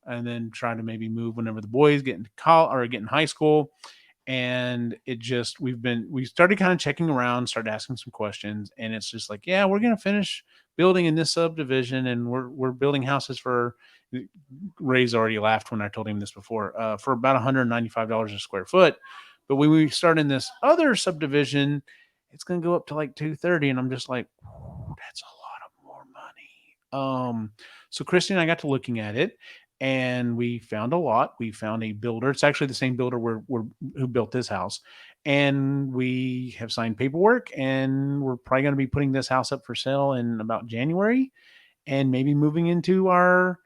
and then try to maybe move whenever the boys get into college or get in high school. And it just, we started kind of checking around, started asking some questions, and it's just like, yeah, we're going to finish building in this subdivision, and we're building houses for, Ray's already laughed when I told him this before, for about $195 a square foot. But when we start in this other subdivision, it's going to go up to like $230. And I'm just like, that's a lot of more money. So Christy and I got to looking at it, and we found a lot. We found a builder. It's actually the same builder who built this house. And we have signed paperwork, and we're probably going to be putting this house up for sale in about January, and maybe moving into our,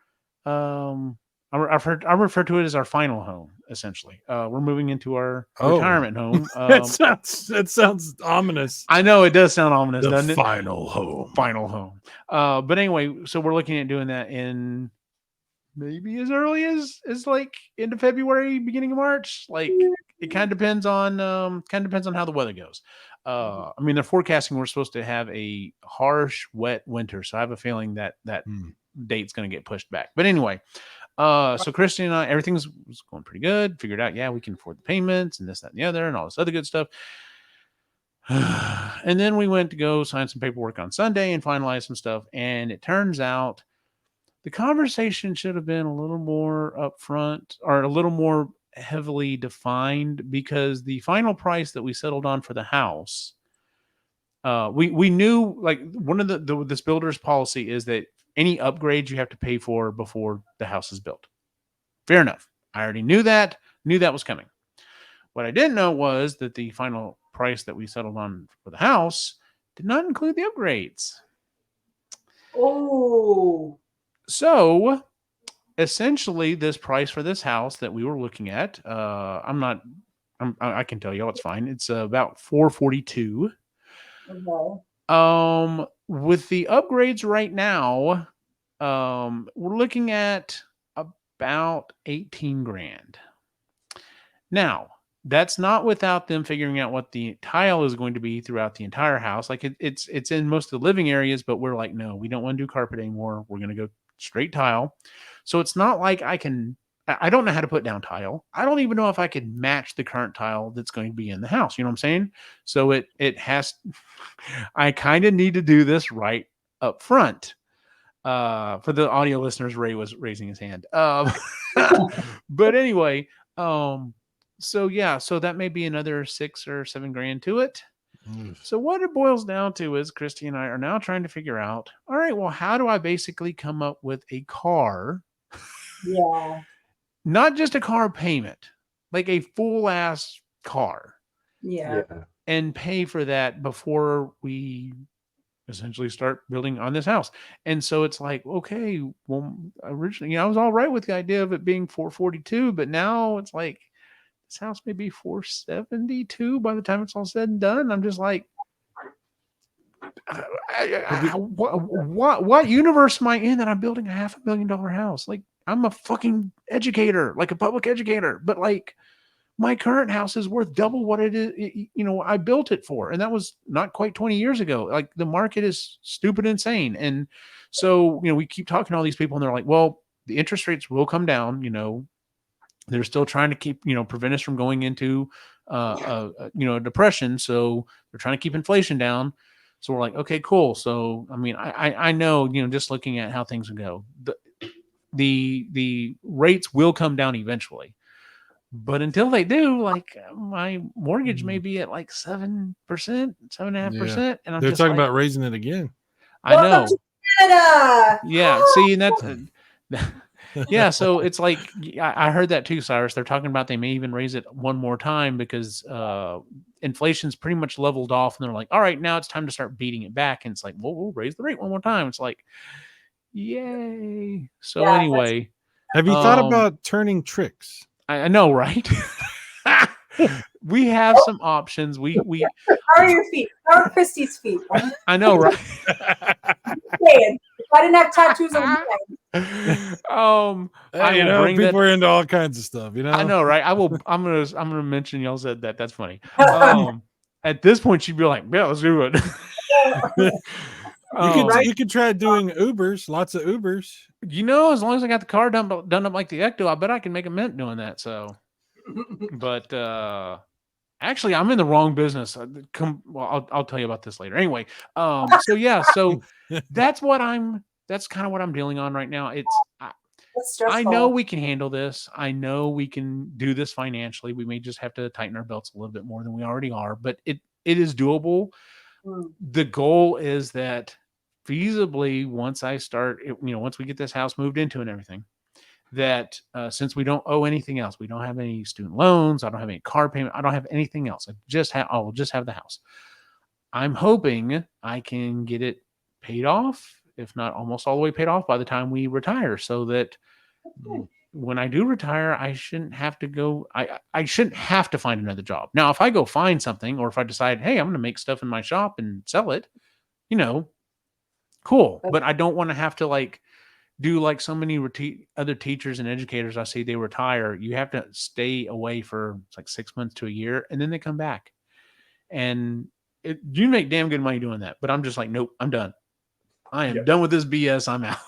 I refer to it as our final home, essentially. We're moving into our retirement home. That sounds ominous. I know it does sound ominous, doesn't it? Final home. Final home. But anyway, so we're looking at doing that in maybe as early as like end of February, beginning of March. Like, it kind of depends on how the weather goes. I mean, they're forecasting we're supposed to have a harsh, wet winter, so I have a feeling that date's going to get pushed back. But anyway, so Christy and I, everything was going pretty good. Figured out, yeah, we can afford the payments and this, that, and the other, and all this other good stuff. And then we went to go sign some paperwork on Sunday and finalize some stuff. And it turns out the conversation should have been a little more upfront, or a little more heavily defined, because the final price that we settled on for the house, we knew, like, one of this builder's policy is that any upgrades you have to pay for before the house is built. Fair enough. I already knew that was coming. What I didn't know was that the final price that we settled on for the house did not include the upgrades. Oh. So essentially, this price for this house that we were looking at, I can tell you, it's fine. It's about $442. Okay. With the upgrades right now, we're looking at about $18,000. Now, that's not without them figuring out what the tile is going to be throughout the entire house. Like, it's in most of the living areas, but we're like, no, we don't want to do carpet anymore. We're going to go straight tile. So it's not like I don't know how to put down tile. I don't even know if I could match the current tile that's going to be in the house. You know what I'm saying? So it has, I kind of need to do this right up front. For the audio listeners, Ray was raising his hand. But anyway, so yeah, so that may be another $6 or $7 grand to it. So what it boils down to is Christy and I are now trying to figure out, all right, well, how do I basically come up with a car? Yeah. Not just a car payment, like a full ass car, Yeah. and pay for that before we essentially start building on this house. And so it's like, okay, well, originally, I was all right with the idea of it being 442, but now it's like this house may be 472 by the time it's all said and done. I'm just like, what universe am I in that I'm building a $500,000 house? Like, I'm a fucking educator, like a public educator, but like my current house is worth double what it is, I built it for. And that was not quite 20 years ago. Like, the market is stupid insane. And so, we keep talking to all these people and they're like, well, the interest rates will come down. They're still trying to keep, prevent us from going into, a depression. So they're trying to keep inflation down. So we're like, okay, cool. So, I mean, I know, just looking at how things would go, the rates will come down eventually. But until they do, like, my mortgage may be at like 7%, 7.5%. And they're talking about raising it again. I know. Canada! Yeah. See, and that's, yeah. So it's like, I heard that too, Cyrus. They're talking about they may even raise it one more time because inflation's pretty much leveled off. And they're like, all right, now it's time to start beating it back. And it's like, well, we'll raise the rate one more time. It's like, yay. So anyway. Have you thought about turning tricks? I know, right? We have some options. We How are your feet? How are Christy's feet? I know, right? If I didn't have tattoos on my leg. People are into all kinds of stuff, I know, right? I'm gonna mention y'all said that. That's funny. At this point, she'd be like, yeah, let's do it. You could try doing Ubers, lots of Ubers. As long as I got the car done up like the Ecto, I bet I can make a mint doing that. So, but actually, I'm in the wrong business. I'll tell you about this later. Anyway, so yeah, so that's kind of what I'm dealing on right now. I know we can handle this. I know we can do this financially. We may just have to tighten our belts a little bit more than we already are, but it is doable. The goal is that feasibly, once I start, once we get this house moved into and everything, that since we don't owe anything else, we don't have any student loans, I don't have any car payment, I don't have anything else. I will just have the house. I'm hoping I can get it paid off, if not almost all the way paid off by the time we retire, so that when I do retire, I shouldn't have to go. I shouldn't have to find another job. Now, if I go find something, or if I decide, hey, I'm going to make stuff in my shop and sell it, cool. But I don't want to have to do like so many other teachers and educators I see. They retire. You have to stay away for like 6 months to a year, and then they come back, and you make damn good money doing that. But I'm just like, nope, I'm done. I am done with this BS. I'm out.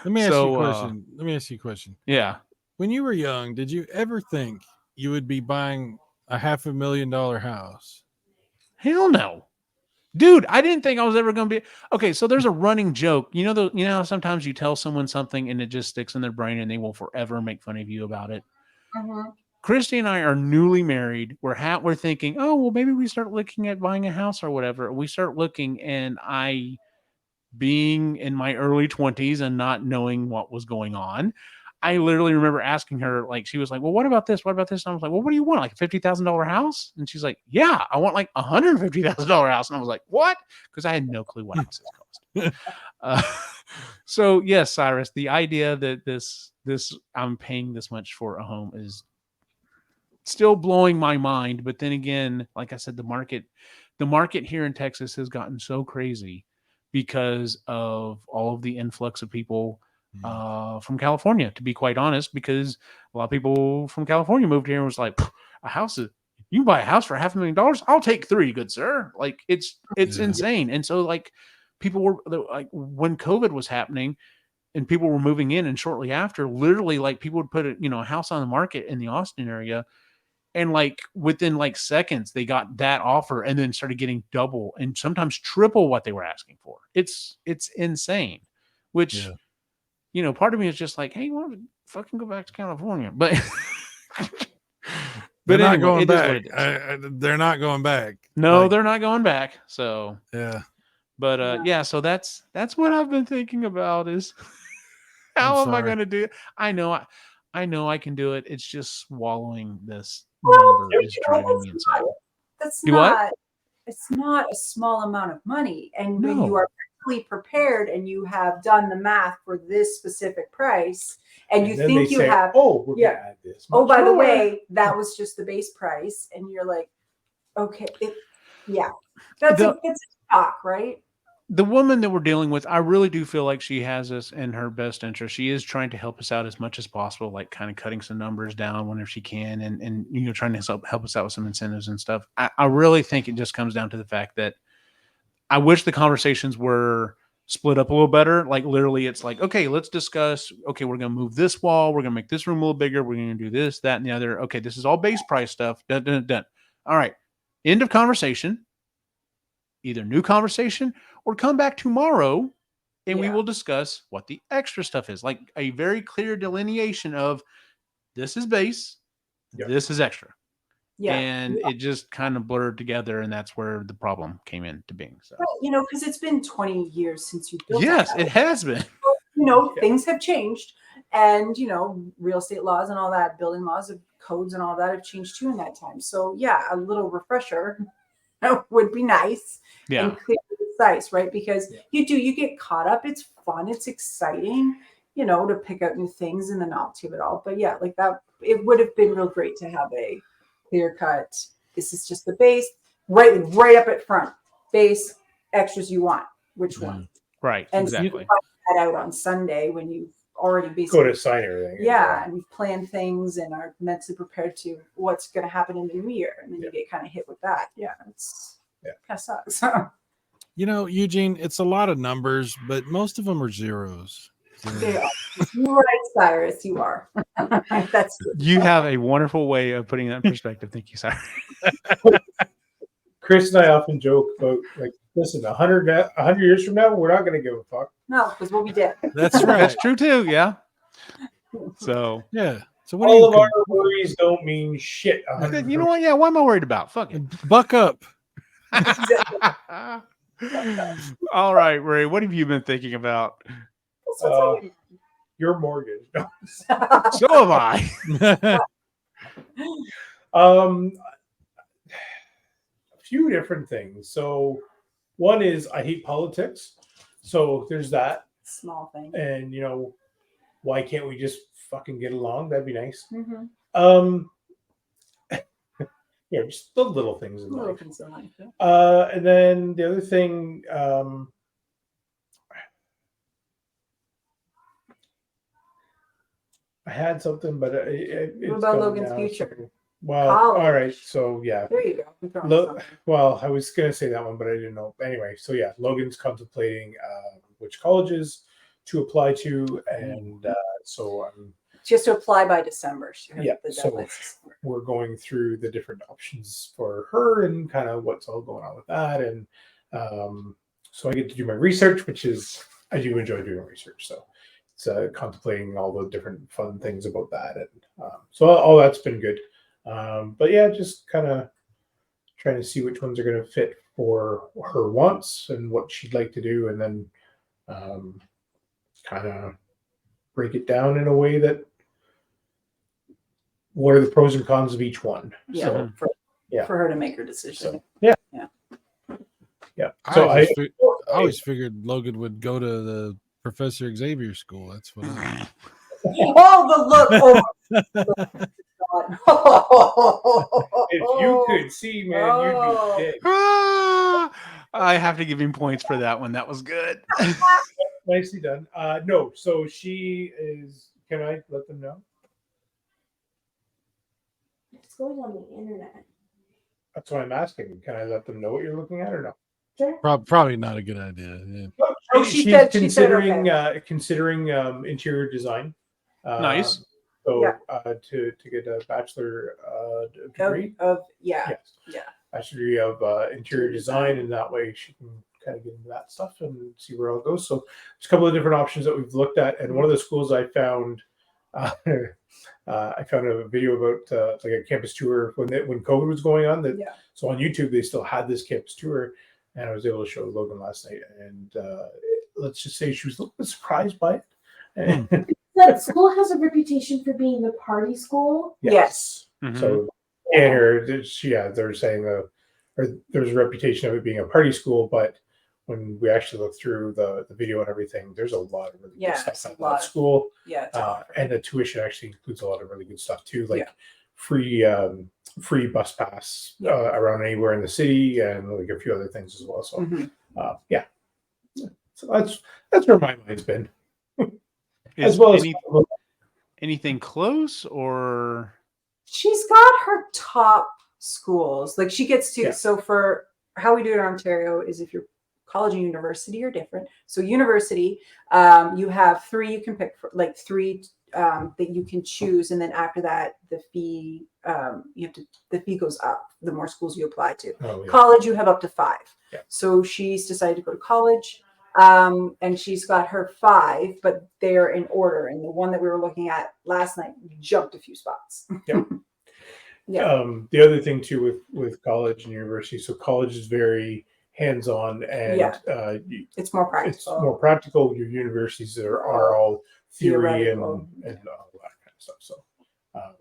Let me ask you a question. Yeah. When you were young, did you ever think you would be buying a $500,000 house? Hell no. Dude, I didn't think I was ever going to be. Okay, so there's a running joke. You know how sometimes you tell someone something and it just sticks in their brain and they will forever make fun of you about it. Mm-hmm. Christy and I are newly married. We're thinking, oh, well, maybe we start looking at buying a house or whatever. We start looking, and being in my early 20s and not knowing what was going on, I literally remember asking her, she was like, well, what about this? What about this? And I was like, well, what do you want? Like a $50,000 house? And she's like, yeah, I want like $150,000 house. And I was like, what? Because I had no clue what houses cost. So yes, Cyrus, the idea that this I'm paying this much for a home is still blowing my mind. But then again, like I said, the market here in Texas has gotten so crazy because of all of the influx of people from California, to be quite honest, because a lot of people from California moved here and was like, you can buy a house for $500,000. I'll take 3, good sir. Like it's insane. And so people were like, when COVID was happening and people were moving in, and shortly after, literally people would put a house on the market in the Austin area, And like within like seconds, they got that offer and then started getting double and sometimes triple what they were asking for. It's insane. Which, Yeah. you know, part of me is just like, hey, you want to fucking go back to California? But They're not anyway, going it is what back. it is. They're not going back. No, Like, they're not going back. So yeah. but yeah, so that's what I've been thinking about is how am I sorry. gonna do it? I know I can do it. It's just swallowing this Well, number is driving me insane. That's Do what? not. It's not a small amount of money, and when you No. are mentally prepared and you have done the math for this specific price, and you then think they you say, have, oh, we're yeah. gonna add this. oh, much by the more." way, that was just the base price, and you're like, okay, yeah, that's The- it's a shock, right? The woman that we're dealing with, I really do feel like she has us in her best interest. She is trying to help us out as much as possible, like kind of cutting some numbers down whenever she can, and you know, trying to help us out with some incentives and stuff. I really think it just comes down to the fact that I wish the conversations were split up a little better. Like literally, it's like, okay, let's discuss. Okay, we're going to move this wall. We're going to make this room a little bigger. We're going to do this, that, and the other. Okay, this is all base price stuff. Dun, dun, dun. All right, end of conversation. Either new conversation or come back tomorrow and we Yeah. will discuss what the extra stuff is. Like a very clear delineation of this is base, Yep. this is extra. Yeah, And it just kind of blurred together, and that's where the problem came into being. So well, you know, because it's been 20 years since you built. yes, that it has been. You know, Yeah. things have changed, and you know, real estate laws and all that, building laws, codes and all that have changed too in that time. So yeah, a little refresher would be nice Yeah. and clear and concise, right? Because Yeah. you get caught up. It's fun. It's exciting, you know, to pick out new things in the novelty of it all. But yeah, like that, it would have been real great to have a clear cut. This is just the base, right up at front. Base, extras you want, which one? Right. And Exactly. so you find that out on Sunday when you've already Go basically to sign everything. yeah, and we've planned things and are mentally prepared to what's going to happen in the new year, and then you get kind of hit with that. Yeah, it's kind of sucks. You know, Eugene, it's a lot of numbers, but most of them are zeros. So, They are. You're right, Cyrus. You are. That's true. You have a wonderful way of putting that in perspective. Thank you, sir. Chris and I often joke about, like, listen, 100 years from now, we're not going to give a fuck. No, because what we did. that's right. That's true too. Yeah. So Yeah. So what All do of our worries don't mean shit. you know what? Yeah. What am I worried about? Fuck it. buck up? All right, Ray. What have you been thinking about? Your mortgage. No. So have I. A few different things. So one is I hate politics. So there's that. Small thing. And, you know, why can't we just fucking get along? That'd be nice. Mm-hmm. Yeah, just the little things in Little life. things in life, yeah. And then the other thing, I had something, but it's What about gone Logan's now, future? so- well, College. all right. So yeah, There you go. I'm throwing something. well, I was gonna say that one, but I didn't know. Anyway, so yeah, Logan's contemplating which colleges to apply to, and so Just to apply by December. Yeah, The so- deadline's December. we're going through the different options for her and kind of what's all going on with that, and so I get to do my research, which is I do enjoy doing research, so it's contemplating all the different fun things about that, and so all that's been good. But yeah, just kind of trying to see which ones are going to fit for her wants and what she'd like to do, and then kind of break it down in a way that what are the pros and cons of each one. Yeah, So, yeah. for her to make her decision. so yeah. So I always figured Logan would go to the Professor Xavier school. That's what I Oh, the look! Oh, if you could see, man, Oh. you'd be dead. I have to give him points for that one. That was good. Nicely done. No, so she is. Can I let them know? It's going on the internet. That's what I'm asking. Can I let them know what you're looking at or no? Sure. probably not a good idea. Yeah. Oh, she said- considering okay. considering interior design. Nice. So Yeah. to get a bachelor degree. Yeah. Yes. Yeah. Bachelor degree of interior design, and that way she can kind of get into that stuff and see where it goes. So there's a couple of different options that we've looked at, and one of the schools I found, I found a video about like a campus tour when COVID was going on. So on YouTube they still had this campus tour, and I was able to show Logan last night, and let's just say she was a little bit surprised by it. That school has a reputation for being the party school. Yes. Mhm. So and they're saying or there's a reputation of it being a party school, but when we actually look through the video and everything, there's a lot of really good stuff at that school. Yeah. And the tuition actually includes a lot of really good stuff too, like free bus pass around anywhere in the city, and like a few other things as well. So so that's where my mind's been. As well as anything close, or she's got her top schools. Like she gets to, so for how we do it in Ontario is if you're college and university are different. So university, you have 3 you can pick, for, like 3 that you can choose, and then after that, the fee the fee goes up the more schools you apply to. College, you have up to 5. So she's decided to go to college, and she's got her 5, but they're in order. And the one that we were looking at last night jumped a few spots. The other thing too with college and university, so college is very hands-on, and it's more practical. It's more practical. Your universities are all theory and all that kind of stuff. So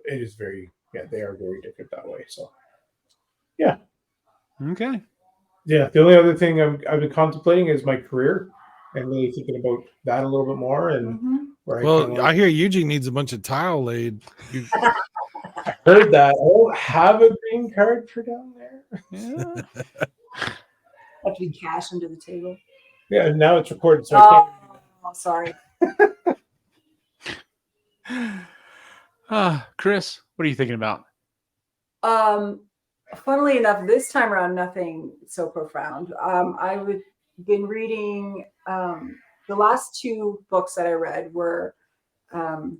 it is very they are very different that way. So okay. Yeah, the only other thing I've been contemplating is my career, and really thinking about that a little bit more. And I hear Eugene needs a bunch of tile laid. I heard that. I don't have a green card for down there. Yeah. Have to be cash under the table. Yeah, now it's recorded, so I can't. Sorry. Kris, what are you thinking about? Funnily enough, this time around, nothing so profound. I've been reading, the last 2 books that I read were the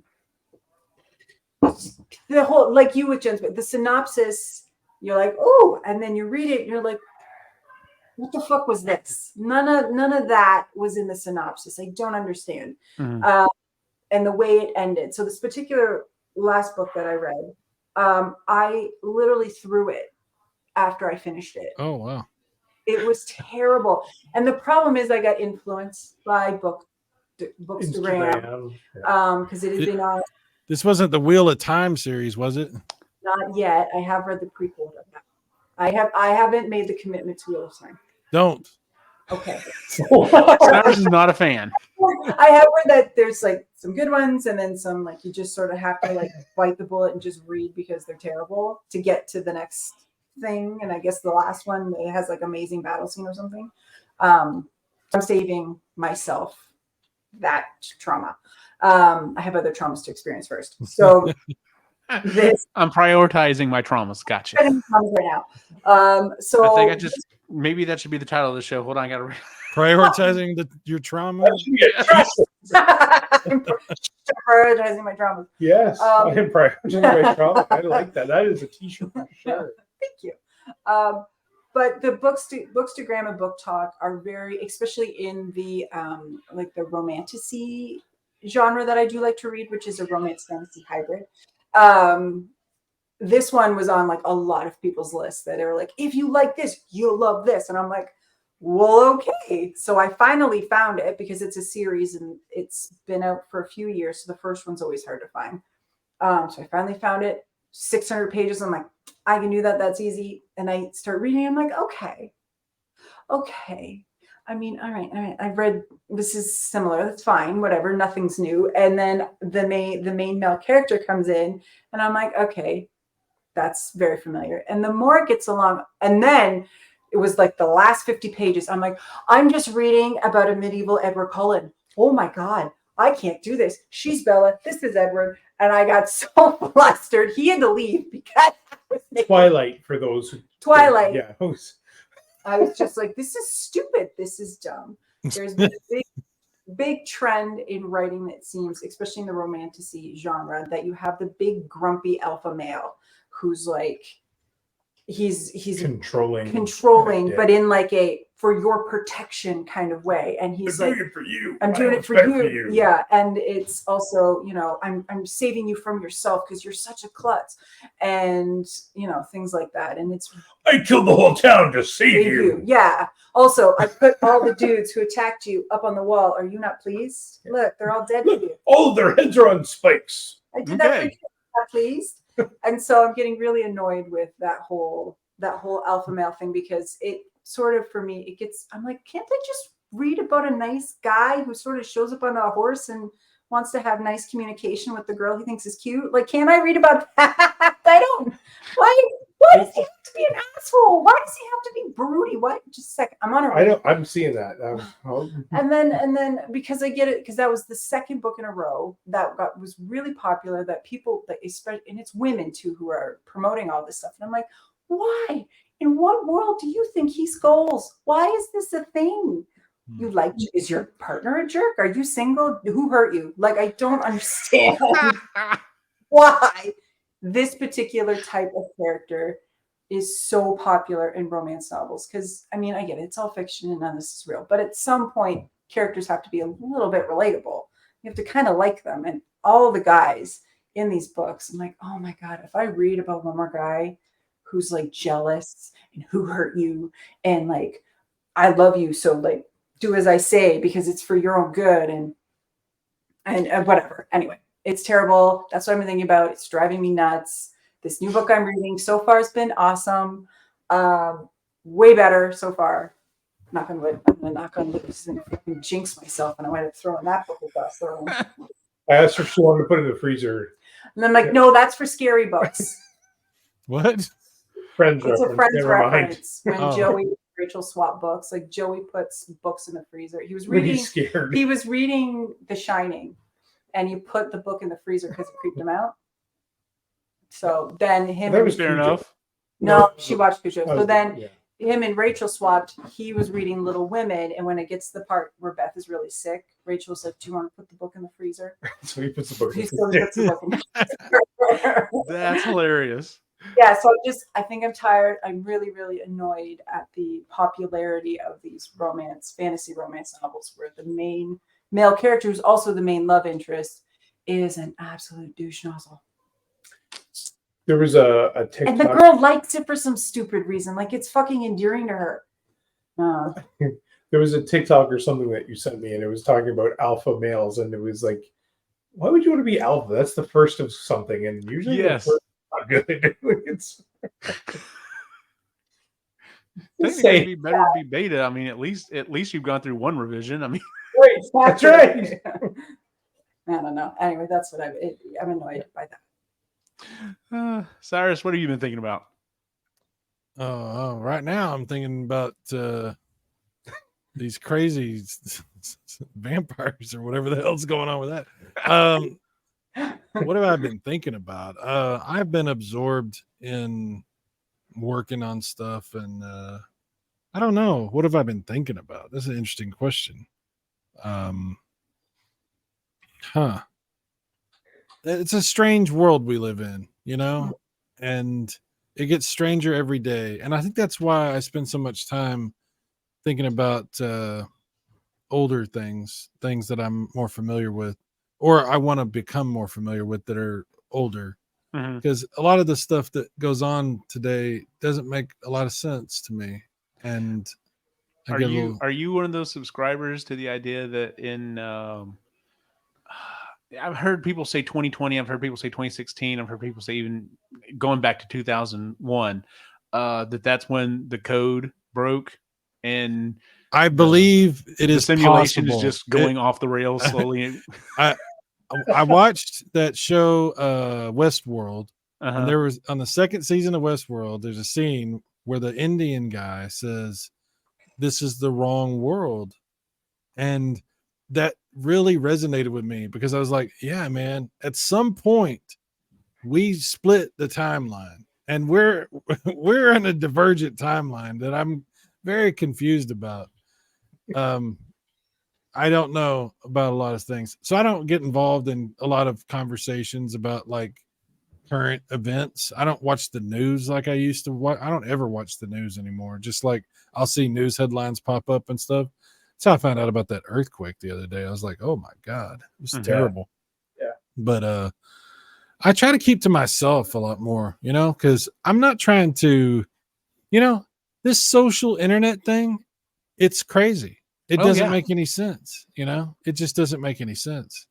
whole, like you with Jen's, but the synopsis, you're like, oh, and then you read it and you're like, what the fuck was this? None of that was in the synopsis. I don't understand. Mm-hmm. And the way it ended. So this particular last book that I read, I literally threw it after I finished it. Oh, wow. It was terrible. And the problem is I got influenced by Bookstagram, because it has been on. This wasn't the Wheel of Time series, was it? Not yet. I have read the prequel of that. I haven't made the commitment to Wheel of Time. Don't. Okay. Cyrus is not a fan. I have read that there's like some good ones, and then some like you just sort of have to like bite the bullet and just read because they're terrible to get to the next thing. And I guess the last one, it has like amazing battle scene or something. I'm saving myself that trauma. I have other traumas to experience first. So I'm prioritizing my traumas. Gotcha. Right now. So I think maybe that should be the title of the show. Hold on, I gotta prioritizing your trauma. Prioritizing my trauma. Yes, I am prioritizing my trauma. I like that. That is a t-shirt for sure. Thank you. But the Bookstagram and Book Talk are very, especially in the like the romantasy genre that I do like to read, which is a romance fantasy hybrid. This one was on like a lot of people's lists that are like, if you like this, you'll love this. And I'm like, well, okay. So I finally found it because it's a series and it's been out for a few years. So the first one's always hard to find. So I finally found it, 600 pages. I'm like, I can do that. That's easy. And I start reading. I'm like, okay. I mean, all right. I've read, this is similar. That's fine. Whatever. Nothing's new. And then the main male character comes in and I'm like, okay, that's very familiar. And the more it gets along, and then it was like the last 50 pages. I'm like, I'm just reading about a medieval Edward Cullen. Oh my God, I can't do this. She's Bella. This is Edward. And I got so flustered. He had to leave because I was Twilight for those who Twilight. Yeah. I was just like, this is stupid. This is dumb. There's been big trend in writing, it seems, especially in the romantasy genre, that you have the big grumpy alpha male who's like he's controlling, controlling, but in like a for your protection kind of way. And he's I'm like, doing it for you. I'm doing it for you. Yeah. And it's also, you know, I'm saving you from yourself because you're such a klutz, and you know, things like that. And it's I killed the whole town to save you. Yeah. Also, I put all the dudes who attacked you up on the wall. Are you not pleased? Look, they're all dead. Look, for you. all of their heads are on spikes. I did that for you. Not pleased. And so I'm getting really annoyed with that whole alpha male thing, because it sort of, for me, it gets, I'm like, can't I just read about a nice guy who sort of shows up on a horse and wants to have nice communication with the girl he thinks is cute? Like, can I read about that? I don't. Why does he have to be an asshole? Why does he have to be broody? What? Just a second. I'm on a I'm seeing that. and then because I get it, because that was the second book in a row that was really popular, that people, that especially, and it's women too who are promoting all this stuff. And I'm like, why? In what world do you think he scolds? Why is this a thing? You like, is your partner a jerk? Are you single? Who hurt you? Like, I don't understand why this particular type of character is so popular in romance novels. Because, I mean, I get it. It's all fiction and none of this is real. But at some point, characters have to be a little bit relatable. You have to kind of like them. And all the guys in these books, I'm like, oh my God, if I read about one more guy who's like jealous and who hurt you and like, I love you, so like do as I say because it's for your own good and whatever. Anyway, it's terrible. That's what I'm thinking about. It's driving me nuts. This new book I'm reading so far has been awesome. Way better so far. Knock on wood. I'm gonna knock on wood and jinx myself, and I might have thrown that book across the room. I asked her if she wanted to put it in the freezer. And I'm like, no, that's for scary books. What? Friends It's reference. a friend's Never mind. reference. When Joey and Rachel swap books, like Joey puts books in the freezer. He was When reading. he's scared. He was reading The Shining, and he put the book in the freezer because it creeped him out. So then him. That was Fair enough. No, she watched Cujo. So then yeah. him and Rachel swapped. He was reading Little Women, and when it gets to the part where Beth is really sick, Rachel's like, "Do you want to put the book in the freezer?" So he puts the book in He the still freezer. puts the book in the freezer. That's hilarious. Yeah, so I think I'm tired. I'm really, really annoyed at the popularity of these fantasy romance novels where the main male character, who's also the main love interest, is an absolute douche nozzle. There was a TikTok. And the girl likes it for some stupid reason. Like, it's fucking endearing to her. There was a TikTok or something that you sent me, and it was talking about alpha males, and it was like, why would you want to be alpha? That's the first of something, and usually Yes. the first is not good. It's Technically, it'd be better to be beta. I mean, at least you've gone through one revision. I mean, right. That's right. I don't know. Anyway, that's what I'm annoyed by that. Cyrus, what have you been thinking about? Right now I'm thinking about these crazy vampires or whatever the hell's going on with that. What have I been thinking about? I've been absorbed in working on stuff, and I don't know. What have I been thinking about? That's an interesting question. It's a strange world we live in, you know, and it gets stranger every day. And I think that's why I spend so much time thinking about older things that I'm more familiar with, or I want to become more familiar with that are older. Because a lot of the stuff that goes on today doesn't make a lot of sense to me. And Are you one of those subscribers to the idea that in I've heard people say 2020, I've heard people say 2016, I've heard people say even going back to 2001, that's when the code broke, and I believe it is the simulation possible. is just going off the rails slowly. I watched that show Westworld, Uh-huh. and there was on the second season of Westworld, there's a scene where the Indian guy says, "This is the wrong world," and that really resonated with me because I was like, "Yeah, man, at some point we split the timeline, and we're in a divergent timeline that I'm very confused about." I don't know about a lot of things. So I don't get involved in a lot of conversations about like current events. I don't watch the news like I used to watch. I don't ever watch the news anymore. Just like I'll see news headlines pop up and stuff. That's how I found out about that earthquake the other day. I was like, oh my God, it was terrible. Yeah. But I try to keep to myself a lot more, you know, because I'm not trying to, you know, this social internet thing, it's crazy. It doesn't make any sense, you know, it just doesn't make any sense.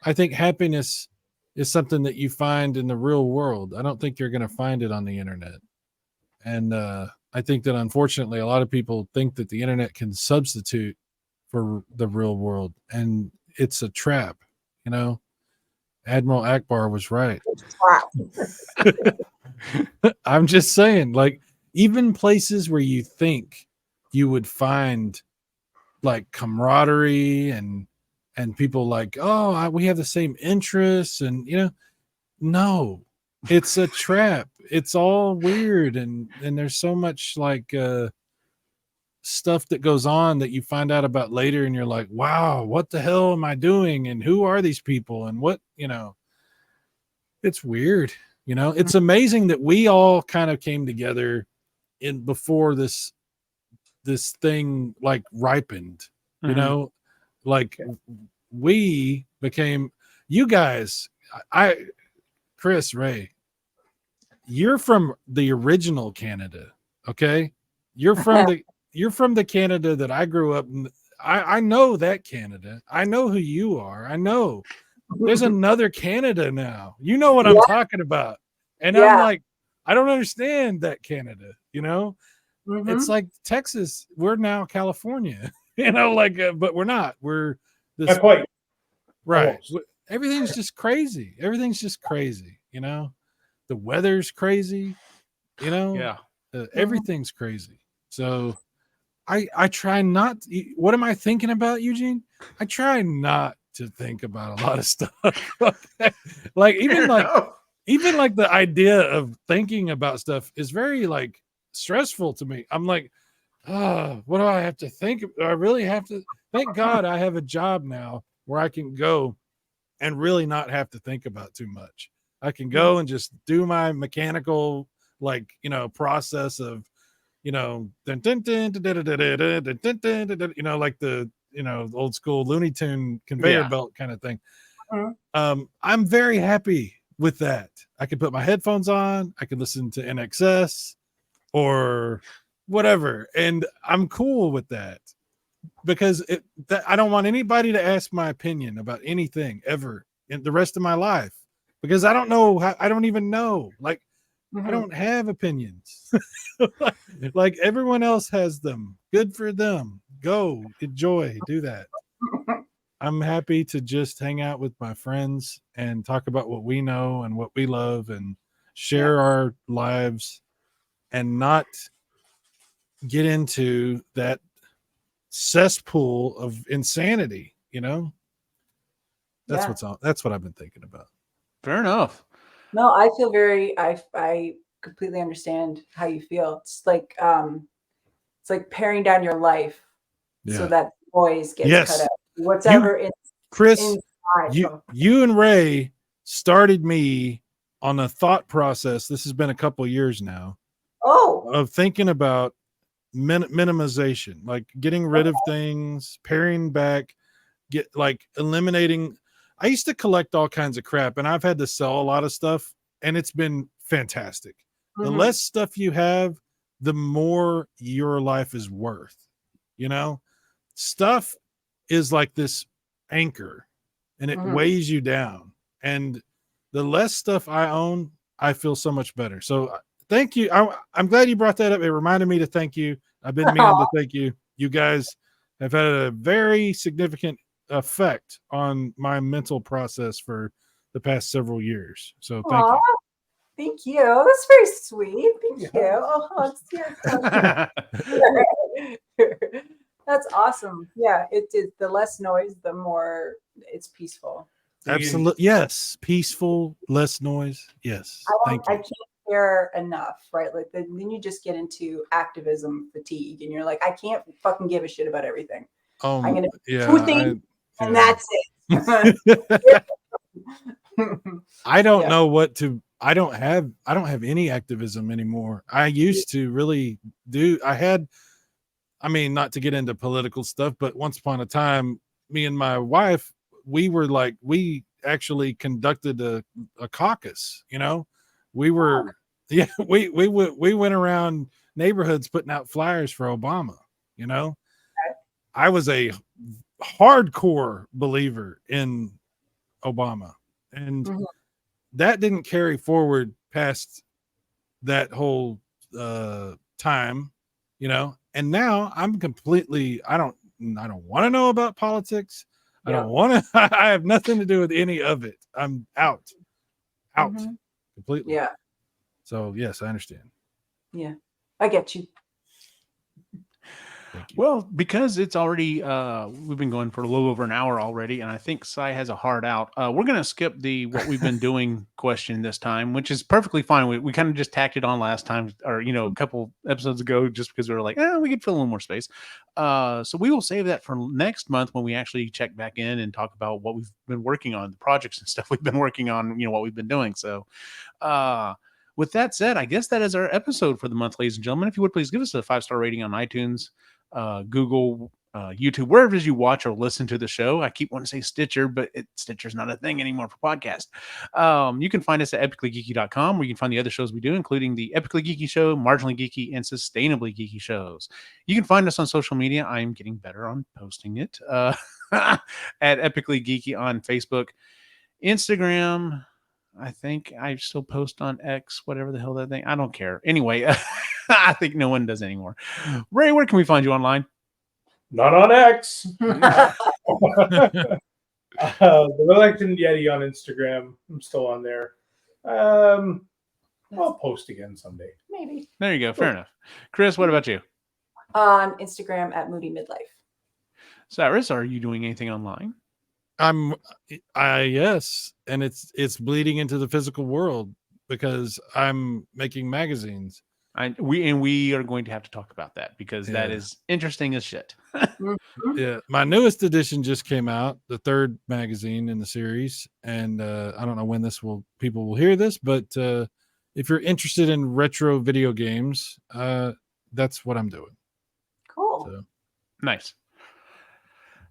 I think happiness is something that you find in the real world. I don't think you're going to find it on the internet. And I think that unfortunately, a lot of people think that the internet can substitute for the real world. And it's a trap, you know. Admiral Akbar was right. I'm just saying, like, even places where you think you would find like camaraderie and people like, oh, we have the same interests, and you know, no, it's a trap. It's all weird, and there's so much like stuff that goes on that you find out about later, and you're like, wow, what the hell am I doing, and who are these people, and what, you know, it's weird. You know, it's amazing that we all kind of came together in before this thing like ripened, you know, like we became, you guys, Kris, Ray, you're from the original Canada. Okay. You're from the Canada that I grew up in. I know that Canada. I know who you are. I know there's another Canada now. You know what I'm talking about. And I'm like, I don't understand that Canada, you know? It's like Texas. We're now California, you know, like, but we're not. We're this. Not quite. Right. Almost. Everything's just crazy. Everything's just crazy, you know? The weather's crazy, you know? Yeah. Everything's crazy. So I try not. What am I thinking about, Eugene? I try not to think about a lot of stuff. Like even like the idea of thinking about stuff is very like stressful to me. I'm like, oh, what do I have to think? Do I really have to? Thank God I have a job now where I can go and really not have to think about too much. I can go and just do my mechanical, like, you know, process of, you know, you know, like the, you know, old school Looney Tune conveyor belt kind of thing. I'm very happy with that. I can put my headphones on. I can listen to NXS or whatever, and I'm cool with that because I don't want anybody to ask my opinion about anything ever in the rest of my life because I don't know how. I don't even know. Like, I don't have opinions. Like everyone else has them. Good for them. Go enjoy, do that. I'm happy to just hang out with my friends and talk about what we know and what we love and share our lives and not get into that cesspool of insanity, you know? That's that's what I've been thinking about. Fair enough. No, I feel I completely understand how you feel. It's like paring down your life so that noise gets cut out. Whatever Kris, inside. you and Ray started me on a thought process. This has been a couple years now. Of thinking about minimization, like getting rid of things, paring back, eliminating. I used to collect all kinds of crap, and I've had to sell a lot of stuff, and it's been fantastic. The less stuff you have, the more your life is worth. You know, stuff is like this anchor, and it weighs you down. And the less stuff I own, I feel so much better. So thank you. I'm glad you brought that up. It reminded me to thank you. I've been meaning to thank you. You guys have had a very significant effect on my mental process for the past several years. So thank you. Thank you. That's very sweet. Thank you. Oh, that's awesome. Yeah, it is. The less noise, the more it's peaceful. Absolutely. Yes. Peaceful, less noise. Yes. Thank you. I can't care enough, right? Like then you just get into activism fatigue and you're like, I can't fucking give a shit about everything. I'm gonna yeah, 2 things, and that's it. I don't Yeah. know what to. I don't have any activism anymore. I used to really do. I mean, not to get into political stuff, but once upon a time, me and my wife, we actually conducted a caucus. We were, yeah, we went around neighborhoods putting out flyers for Obama. I was a hardcore believer in Obama, and that didn't carry forward past that whole time, and now I'm completely, I don't want to know about politics. I don't want to, I have nothing to do with any of it. I'm out completely. Yeah. So yes, I understand. Yeah. I get you. Thank you. Well, because it's already we've been going for a little over an hour already, and I think Cy has a hard out. We're gonna skip the what we've been doing question this time, which is perfectly fine. We kind of just tacked it on last time, or a couple episodes ago, just because we were like, we could fill a little more space. So we will save that for next month when we actually check back in and talk about what we've been working on, the projects and stuff we've been working on, what we've been doing. So with that said, I guess that is our episode for the month, ladies and gentlemen. If you would please give us a 5-star rating on iTunes, Google, YouTube, wherever it is you watch or listen to the show. I keep wanting to say Stitcher, but Stitcher's not a thing anymore for podcast. You can find us at epicallygeeky.com, where you can find the other shows we do, including the Epically Geeky Show, Marginally Geeky, and Sustainably Geeky shows. You can find us on social media. I am getting better on posting it at Epically Geeky on Facebook, Instagram. I think I still post on X, whatever the hell that thing. I don't care. Anyway, I think no one does anymore. Ray, where can we find you online? Not on X. The Reluctant Yeti on Instagram. I'm still on there. I'll post again someday. Maybe. There you go. Fair enough. Kris, what about you? On Instagram at Moody Midlife. Cyrus, are you doing anything online? Yes, and it's bleeding into the physical world because I'm making magazines. We are going to have to talk about that because that is interesting as shit. Yeah, my newest edition just came out, the 3rd magazine in the series, and I don't know when people will hear this, but if you're interested in retro video games, that's what I'm doing. Cool. So. Nice.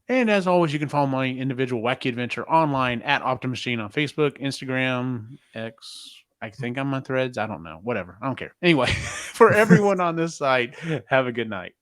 And as always, you can follow my individual wacky adventure online at Optimachine on Facebook, Instagram, X. I think I'm on Threads. I don't know. Whatever. I don't care. Anyway, for everyone on this site, have a good night.